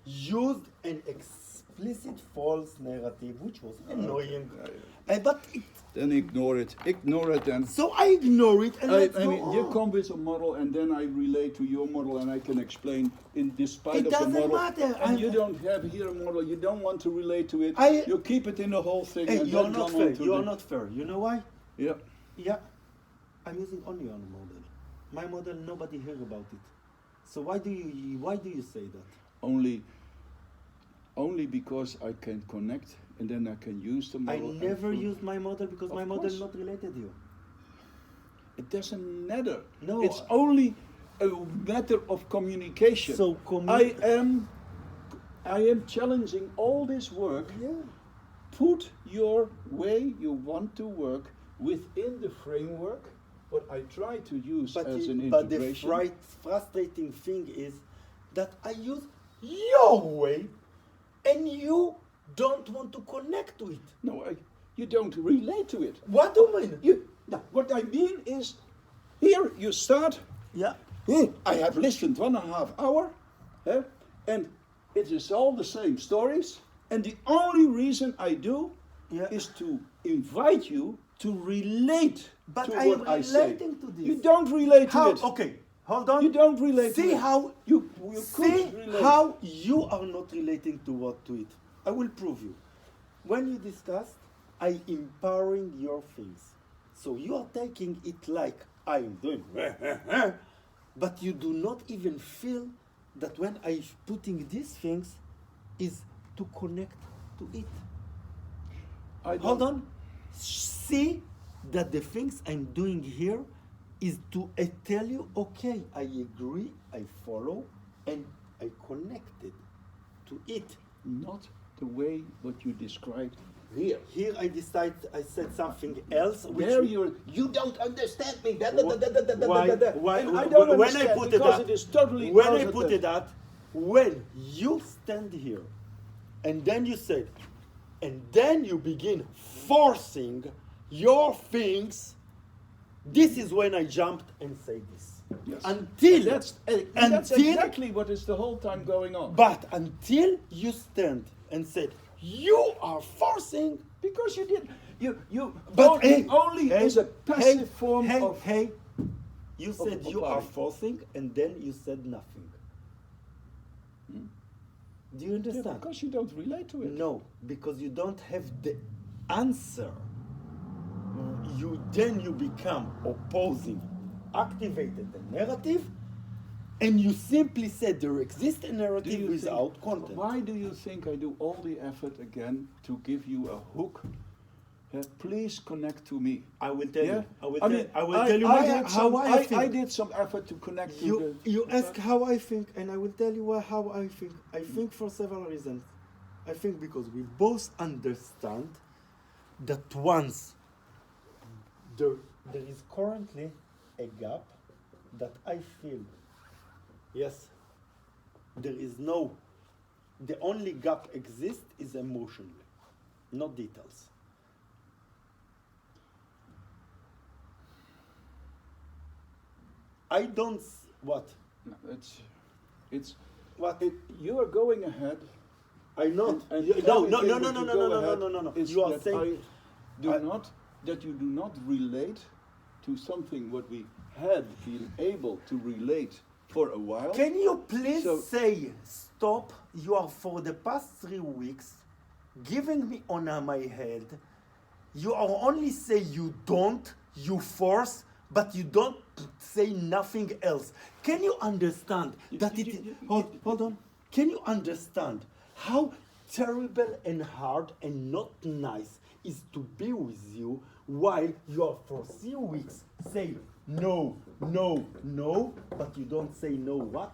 used an explicit false narrative, which was annoying. But Then ignore it. Ignore it then. so I ignore it and let's go You on. come with a model, and then I relate to your model, and I can explain in despite It of the doesn't model. matter. And you don't have here a model. You don't want to relate to it. I- you keep it in the whole thing. Hey, and you're then not come fair. on to You're the- not fair. You know why? Yeah. Yeah, I'm using only your model. My model, nobody heard about it. So why do you say that? Only because I can connect, and then I can use the I model. and never prove- used my model because Of my model course. not related to you. It doesn't matter. No. It's only a matter of communication. So I am challenging all this work. Yeah. Put your way you want to work within the framework, what I try to use as an But the integration. frustrating thing is that I use your way and you don't want to connect to it. No, you don't relate to it. What do you mean? No, what I mean is, here you start. Yeah. I have listened 1.5 hours, and it is all the same stories. And the only reason I do Yeah. is to invite you to relate But to I am what I say. relating to this. You don't relate How? to it. Okay, hold on. You don't relate to See it. how you See could relate. how you are not relating to it. I will prove you. When you discussed, I empowering your things. So you are taking it like I am doing, but you do not even feel that when I putting these things is to connect to it. Hold on. See that the things I'm doing here is to tell you, okay, I agree, I follow, and I connected to it. Not the way what you described here. Here I said something else. Which There you don't understand me. Why? And I don't when understand I put it because that, it is totally when I opposite put it that, when you stand here, and then you said, and then you begin forcing your things. This is when I jumped and say this. Yes. Until That's until exactly what is the whole time going on. but until you stand and said you are forcing. Because you did. you But only, hey, only hey, is a passive form hey, of. hey. You said of you are worry. forcing, and then you said nothing. Hmm? Do you Yeah, understand? because you don't relate to it. No, because you don't have the answer. You become opposing, activated the narrative, and you simply said there exists a Do narrative you without think, content. Why do you think I do all the effort again to give you a hook? Please connect to me. I will tell Yeah? you. I will mean, tell you how I think. I did some effort to connect to the. You ask how I think, and I will tell you how I think. I think for several reasons. I think because we both understand that once there is currently a gap that I feel. Yes, there is no. The only gap exists is emotionally, not details. I don't. What? No, it's What? you are going ahead. I not. And No, everything no, no, no, that no, you no, go no, no, ahead no, no, no. is You are that saying that you do not relate to something what we had been able to relate for a while. Can you please So- say stop? You are for the past 3 weeks giving me on my head. You are only say you don't, you force, but you don't say nothing else. Can you understand that it? Hold on. Can you understand how terrible and hard and not nice is to be with you while you are for 3 weeks saying no, no, no, but you don't say no what?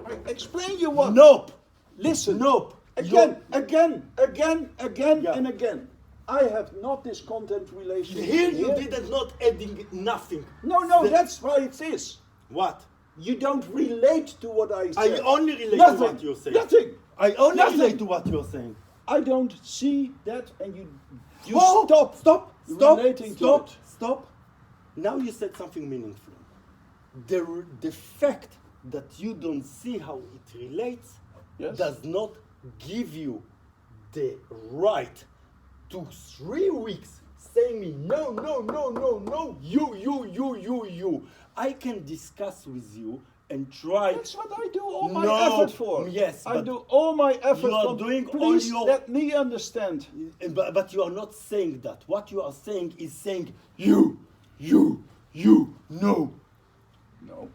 I explain you what. Nope. Listen. Nope. Again, You're- again, Yeah. and again. I have not this content relation. Here you did not adding nothing. No, The- that's why it is. What? You don't relate to what I I said. only relate Nothing. to what you're saying. Nothing. I only Nothing. relate to what you're saying. I don't see that, and you Oh, stop relating to stop, it. stop. Now you said something meaningful. The fact that you don't see how it relates Yes. does not give you the right to 3 weeks saying me no, no, no, no, no, you. I can discuss with you and try. That's what I do all my No, effort for. yes, I but do all my effort you are for. doing all Please your- let me understand. But you are not saying that. What you are saying is saying you, no. No.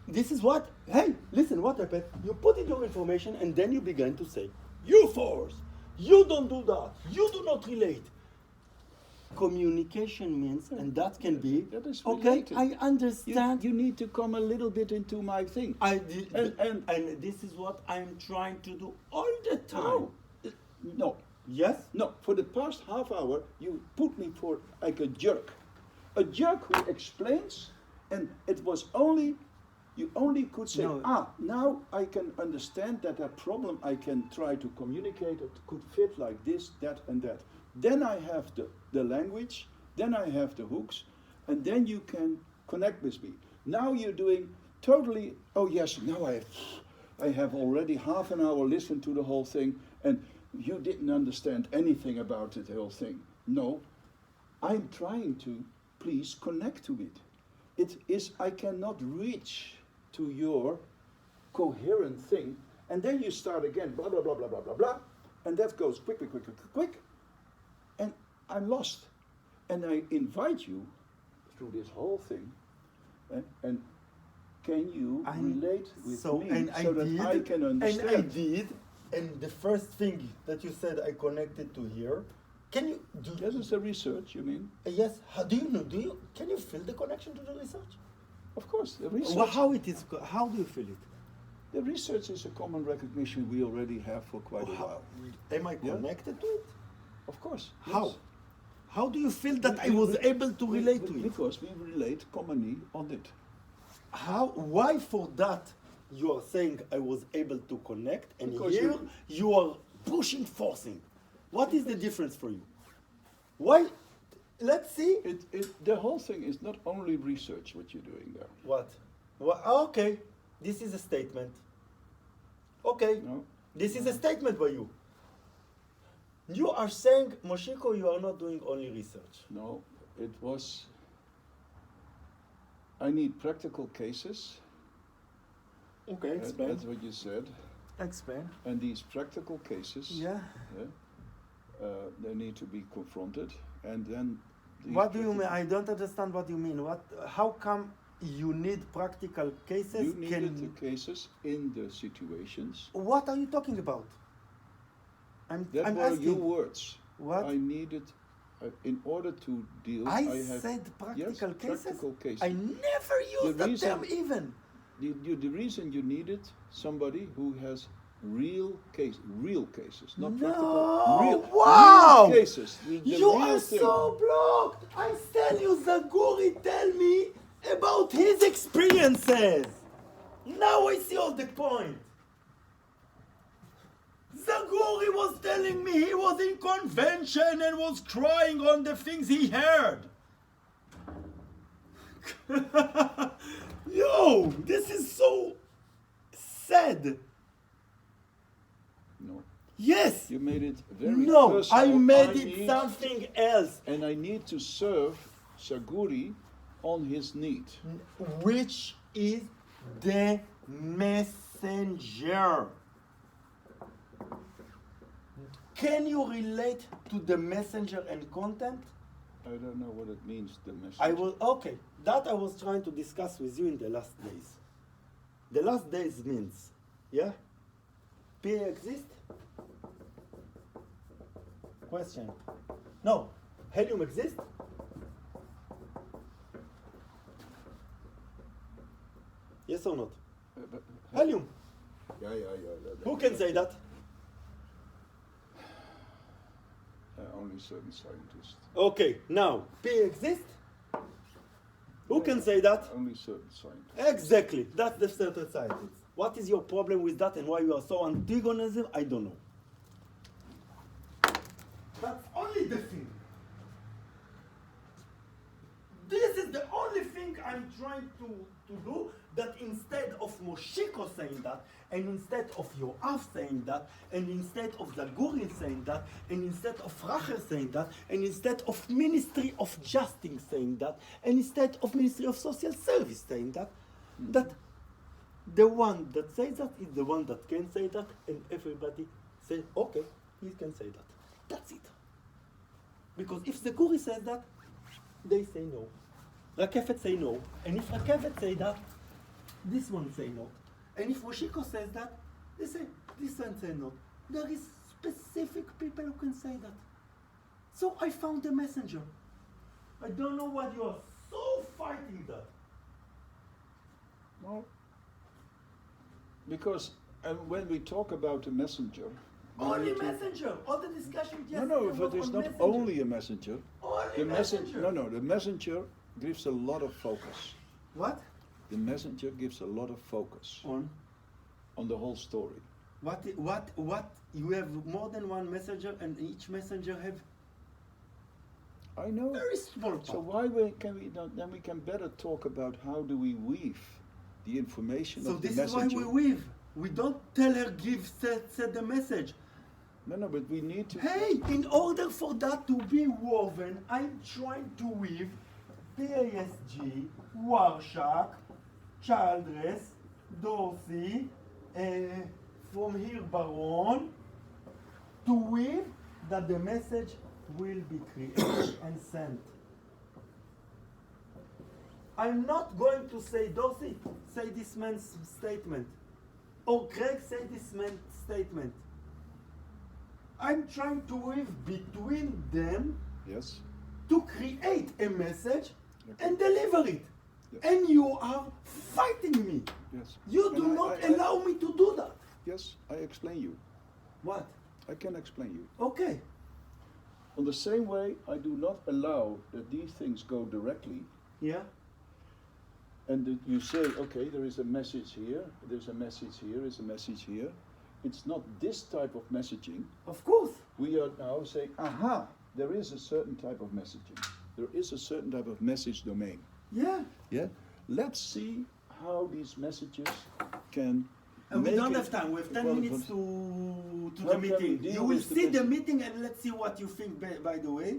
This is what, hey, listen, what happened? You put in your information and then you begin to say, you force, you don't do that, you do not relate. Communication means, and that can be, That is okay, related. I understand. You need to come a little bit into my thing. And this is what I'm trying to do all the time. No. Yes? No, for the past half hour, you put me for like a jerk. A jerk who explains, and it was only, you only could say, No. now I can understand that a problem I can try to communicate, it could fit like this, that, and that. Then I have the language, then I have the hooks, and then you can connect with me. Now you're doing totally, oh yes, now I have already half an hour listened to the whole thing, and you didn't understand anything about it, the whole thing. No, I'm trying to please connect to it. It is, I cannot reach to your coherent thing, and then you start again, blah, blah, blah, blah, blah, blah, blah, and that goes quick, and I'm lost. And I invite you through this whole thing, and can you relate with me so that I can understand? And I did. And the first thing that you said I connected to here, can you do? This is the research, you mean? Yes. How do you know? Can you feel the connection to the research? Of course, the research. Well, how it is? How do you feel it? The research is a common recognition we already have for quite a while. Am I connected to it? Of course. How? Yes. How do you feel that I was able to relate to it? Because we relate commonly on it. How? Why for that you are saying I was able to connect, and Because here you are pushing, forcing. What is the difference for you? Why? Let's see. The whole thing is not only research what you're doing there. What? Okay, this is a statement. Okay, No. this is a statement by you. You are saying, Moshiko, you are not doing only research. No, it was. I need practical cases. Okay, explain. That's what you said. Explain. And these practical cases, Yeah. they need to be confronted, and then. these What do you mean? practical- I don't understand what you mean. What? How come you need practical cases? You needed the cases in the situations. What are you talking about? I'm That were asking. your words. What? I needed, in order to deal. I have, said practical yes, cases. practical cases. I never used that reason- term even. The reason you needed somebody who has real cases, not No, practical, real wow! cases. The You real are thing. so blocked. I tell you, Zaguri tell me about his experiences. Now I see all the point. Zaguri was telling me he was in convention and was crying on the things he heard. Yo, this is so sad. No, Yes. you made it very No, personal. I made it need- something else. And I need to serve Saguri on his need. Which is the messenger. Can you relate to the messenger and content? I don't know what it means, the message. I will, okay, that I was trying to discuss with you in the last days. The last days means, yeah? PA exist? Question. No. Helium exist? Yes or not? But- Helium. Yeah. Who can say that? Only certain scientists. Okay, now, P exist? Who can say that? Only certain scientists. Exactly, that's the certain scientist. What is your problem with that and why you are so antagonism? I don't know. That's only the thing. This is the only thing I'm trying to do, that instead of Moshiko saying that, and instead of Yoav saying that, and instead of Zagurin saying that, and instead of Racher saying that, and instead of Ministry of Justice saying that, and instead of Ministry of Social Service saying that, that the one that says that is the one that can say that, and everybody say, okay, he can say that. That's it. Because if Zaguri says that, they say no. Rakefet say no. And if Rakefet say that, this one say no. And if Moshiko says that, they say, this one say no. There is specific people who can say that. So I found the messenger. I don't know why you are so fighting that. Well, because when we talk about a messenger, we Only need to- messenger. All the discussion just No, was but it's on not messenger. only a messenger. Only The messenger. the messenger gives a lot of focus. What? The messenger gives a lot of focus On. on the whole story. What? You have more than one messenger, and each messenger have I know. very small part. So can we not? Then we can better talk about how do we weave the information So of the this is messenger. why we weave. We don't tell her set the message. No, but we need to. Hey, in order for that to be woven, I'm trying to weave PASG, Warshak, Childress, Dorsey, from here Baron, to weave that the message will be created and sent. I'm not going to say, Dorsey, say this man's statement. Or Craig, say this man's statement. I'm trying to weave between them Yes. to create a message Okay. and deliver it. Yes. And you are fighting me. Yes. You And do not allow me to do that. Yes, I explain you. What? I can explain you. Okay. On the same way, I do not allow that these things go directly, Yeah. and that you say, okay, there is a message here, there's a message here, there's a message here. It's not this type of messaging. Of course. We are now saying, aha, there is a certain type of messaging. There is a certain type of message domain. Yeah. Yeah? Let's see how these messages can And we make don't it- have time. We have 10 well, minutes but to how the can we meeting. deal You will with the see the message? meeting and let's see what you think, by the way.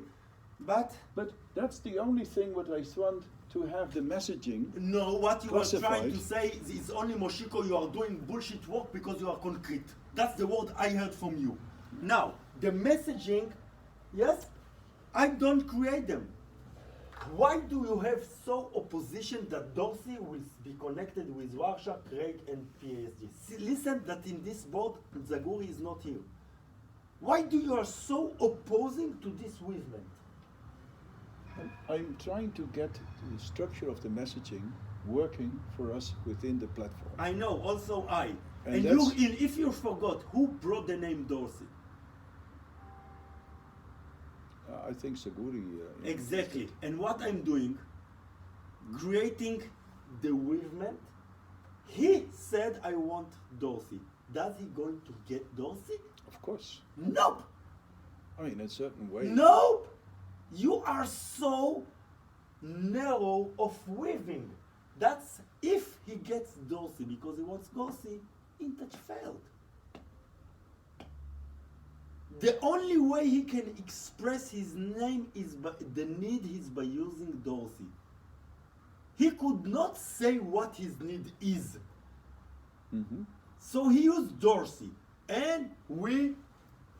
But But that's the only thing what I want to have the messaging. no, what you are trying Classified. to say is only Moshiko, you are doing bullshit work because you are concrete. That's the word I heard from you. Now, the messaging, yes, I don't create them. Why do you have so opposition that Dorsey will be connected with Warsha, Craig, and PSG? See, listen that in this board, Zaguri is not here. Why do you are so opposing to this movement? I'm trying to get the structure of the messaging working for us within the platform. I know, also I. And And you, that's- if you forgot, who brought the name Dorsey? I think Saguri. Exactly. And what I'm doing, creating the movement, he said I want Dorsey. Does he going to get Dorsey? Of course. Nope. I mean, in a certain way. Nope. You are so narrow of weaving. That's if he gets Dorsey because he wants Dorsey, Intouch failed. The only way he can express his name is by the need is by using Dorsey. He could not say what his need is. Mm-hmm. So he used Dorsey. And we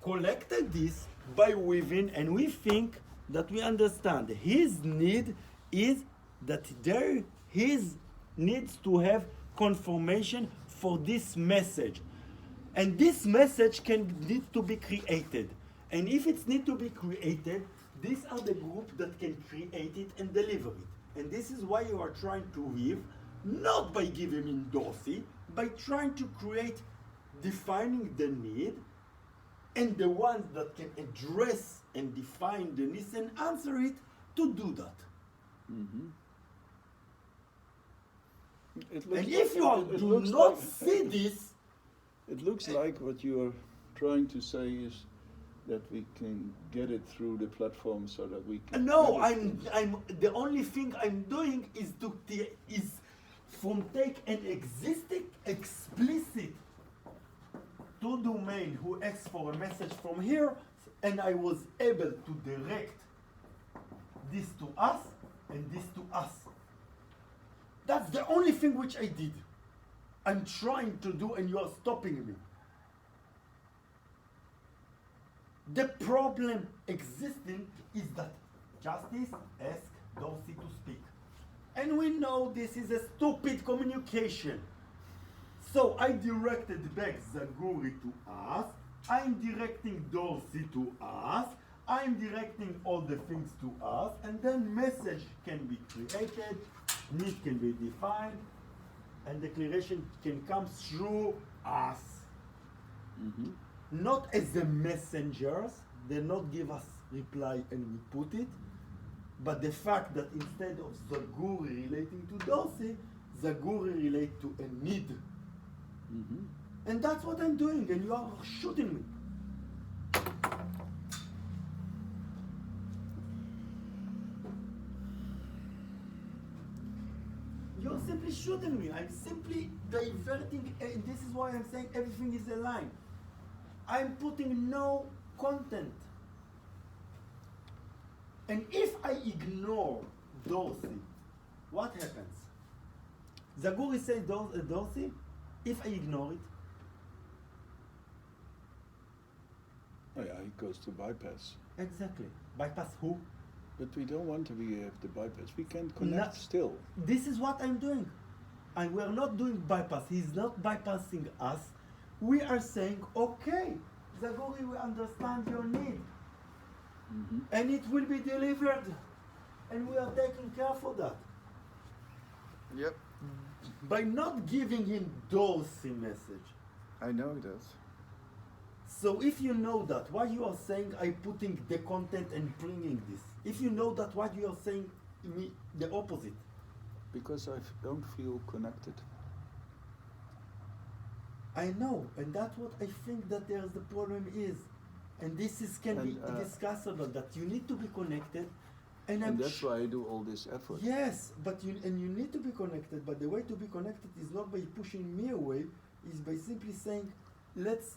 collected this by weaving, and we think that we understand his need is that there his needs to have confirmation for this message. And this message can need to be created. And if it's need to be created, these are the group that can create it and deliver it. And this is why you are trying to weave, not by giving him Dorsey, by trying to create, defining the need, and the ones that can address and define the needs and answer it to do that. Mm-hmm. And if you are, do not see this, it looks like what you are trying to say is that we can get it through the platform so that we can. no, get it I'm the only thing I'm doing is from take an existing explicit to domain who asks for a message from here, and I was able to direct this to us and this to us. That's the only thing which I did. I'm trying to do, and you are stopping me. The problem existing is that Justice asked Dorsey to speak. And we know this is a stupid communication. So I directed back Zaguri to us. I'm directing Dorsey to us. I'm directing all the things to us. And then message can be created, need can be defined, and declaration can come through us. Mm-hmm. Not as the messengers, they not give us reply and we put it, but the fact that instead of Zaguri relating to Dorsey, Zaguri relate to a need. Mm-hmm. And that's what I'm doing, and you are shooting me. You're simply shooting me. I'm simply diverting, and this is why I'm saying everything is aligned. I'm putting no content. And if I ignore Dorsey, what happens? Zaguri says Dorsey, if I ignore it, Oh yeah, it goes to bypass. exactly. Bypass who? But we don't want to be the bypass. We can connect No. still. This is what I'm doing. And we're not doing bypass. He's not bypassing us. We are saying, okay, Zaguri, we understand your need. Mm-hmm. And it will be delivered. And we are taking care for that. Yep, By not giving him Dorsey message. I know it does. So if you know that, why you are saying I putting the content and bringing this? If you know that, what you are saying me the opposite. Because I don't feel connected. I know, and that's what I think that there's the problem is. And this is can be And, discussable, that you need to be connected. And And that's why I do all this effort. Yes, but you need to be connected, but the way to be connected is not by pushing me away, is by simply saying, let's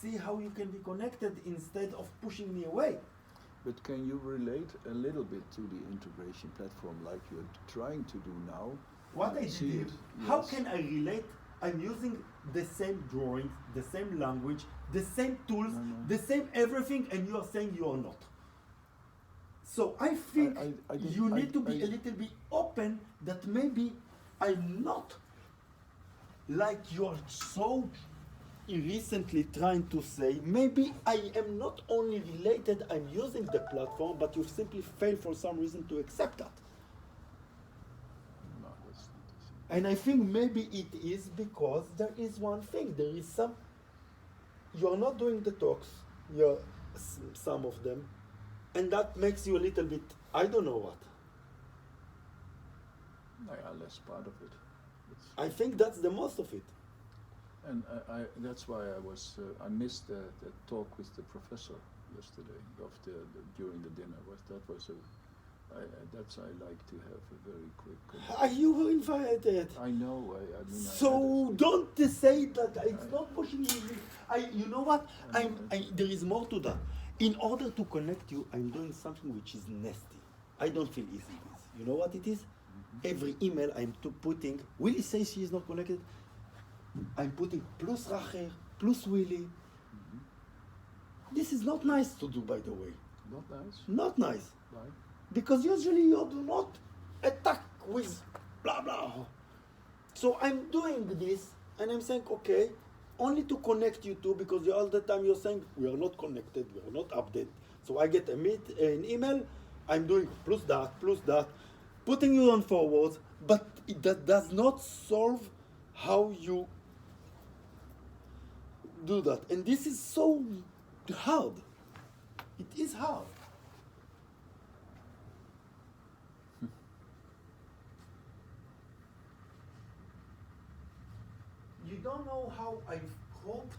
see how you can be connected instead of pushing me away. But can you relate a little bit to the integration platform like you're trying to do now? What I See did, it, how yes. can I relate? I'm using the same drawings, the same language, the same tools, No, no. the same everything, and you are saying you are not. So I think I didn't- you need to be I- a little bit open that maybe I'm not like you're so recently trying to say. Maybe I am not only related, I'm using the platform, but you simply failed for some reason to accept that. No, that's not the same. And I think maybe it is because there is one thing. There is some. You're not doing the talks. You're some of them, and that makes you a little bit. I don't know what. Yeah, less part of it. It's, I think that's the most of it. and that's why I missed the talk with the professor yesterday of during the dinner. That's I like to have a very quick. Are you invited? I know. I mean. So don't say that it's not pushing you. You know what? There is more to that. In order to connect you, I'm doing something which is nasty. I don't feel easy with. You know what it is? Every email I'm putting, Willie says she is not connected. I'm putting plus Racher, plus Willie. This is not nice to do, by the way. Not nice. Not nice. Right. Because usually you do not attack with blah blah. So I'm doing this and I'm saying, okay, only to connect you two, because all the time you're saying we are not connected, we are not updated. So I get an email, I'm doing plus that, putting you on forwards, but that does not solve how you do that. And this is so hard. It is hard. You don't know how I've hoped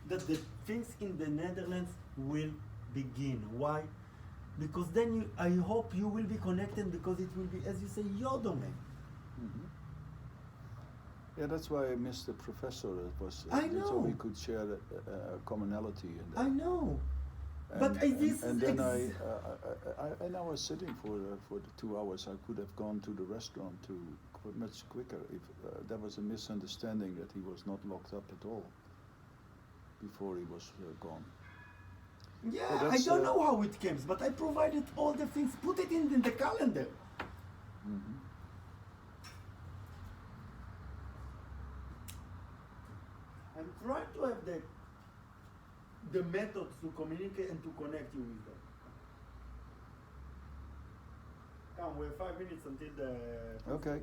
that the things in the Netherlands will begin. Why? Because then I hope you will be connected, because it will be, as you say, your domain. Mm-hmm. Yeah, that's why I missed the professor. It was I so know. we could share the commonality in that. I know. And, But this and is then I was sitting for the 2 hours. I could have gone to the restaurant much quicker if there was a misunderstanding that he was not locked up at all before he was gone. Yeah, But I that's, don't know how it came, but I provided all the things. Put it in the calendar. Mm-hmm. I'm trying to have the methods to communicate and to connect you with them. Come, we have 5 minutes until the. Okay.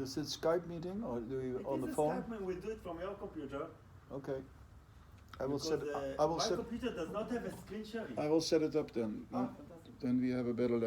Is it Skype meeting or do you It on is the a phone? Skype, we do it from your computer. Okay. I will Because, set. I will my set. computer does not have a screen sharing. I will set it up then. Ah, fantastic. Then we have a better.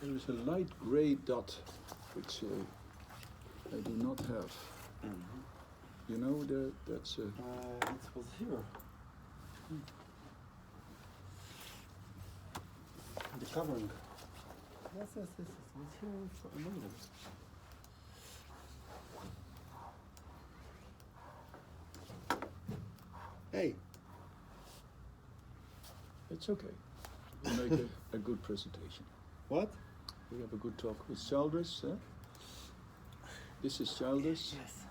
There is a light gray dot, which I do not have. You know that's. It was here. The covering. Yes. It's here for a moment. Hey. It's okay. You make a good presentation. What? We have a good talk with Childress. This is Childress. Yes.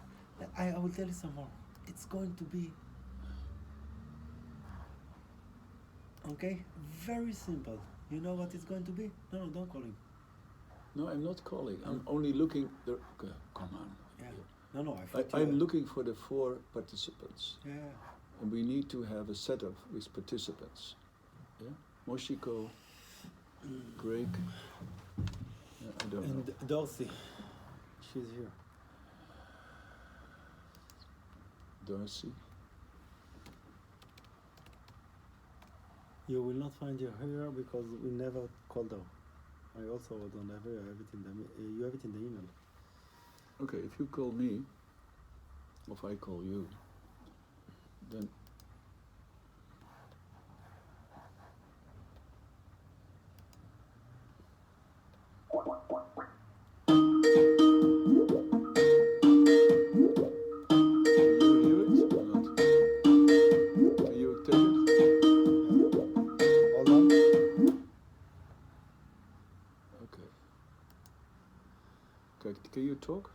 I will tell you some more. It's going to be. Okay? Very simple. You know what it's going to be? No, don't call him. No, I'm not calling. I'm only looking. Okay, come on. Yeah. No, I thought you I'm were- looking for the 4 participants. Yeah. And we need to have a setup with participants. Yeah? Moshiko, Greg, I don't know. And Dorothy. She's here. Darcy. You will not find her here because we never called her. I also don't have her. I have it in the you have it in the email. Okay, if you call me, or if I call you, then can you hear it or not? Can you take it? Hold on. Okay. Can you talk?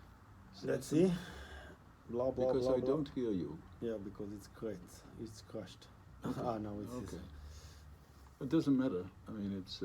Let's see. Blah blah Because blah. I blah. don't hear you. Yeah, because it's great. It's crushed. Okay. Ah, no, it's Okay. It doesn't matter. I mean, it's.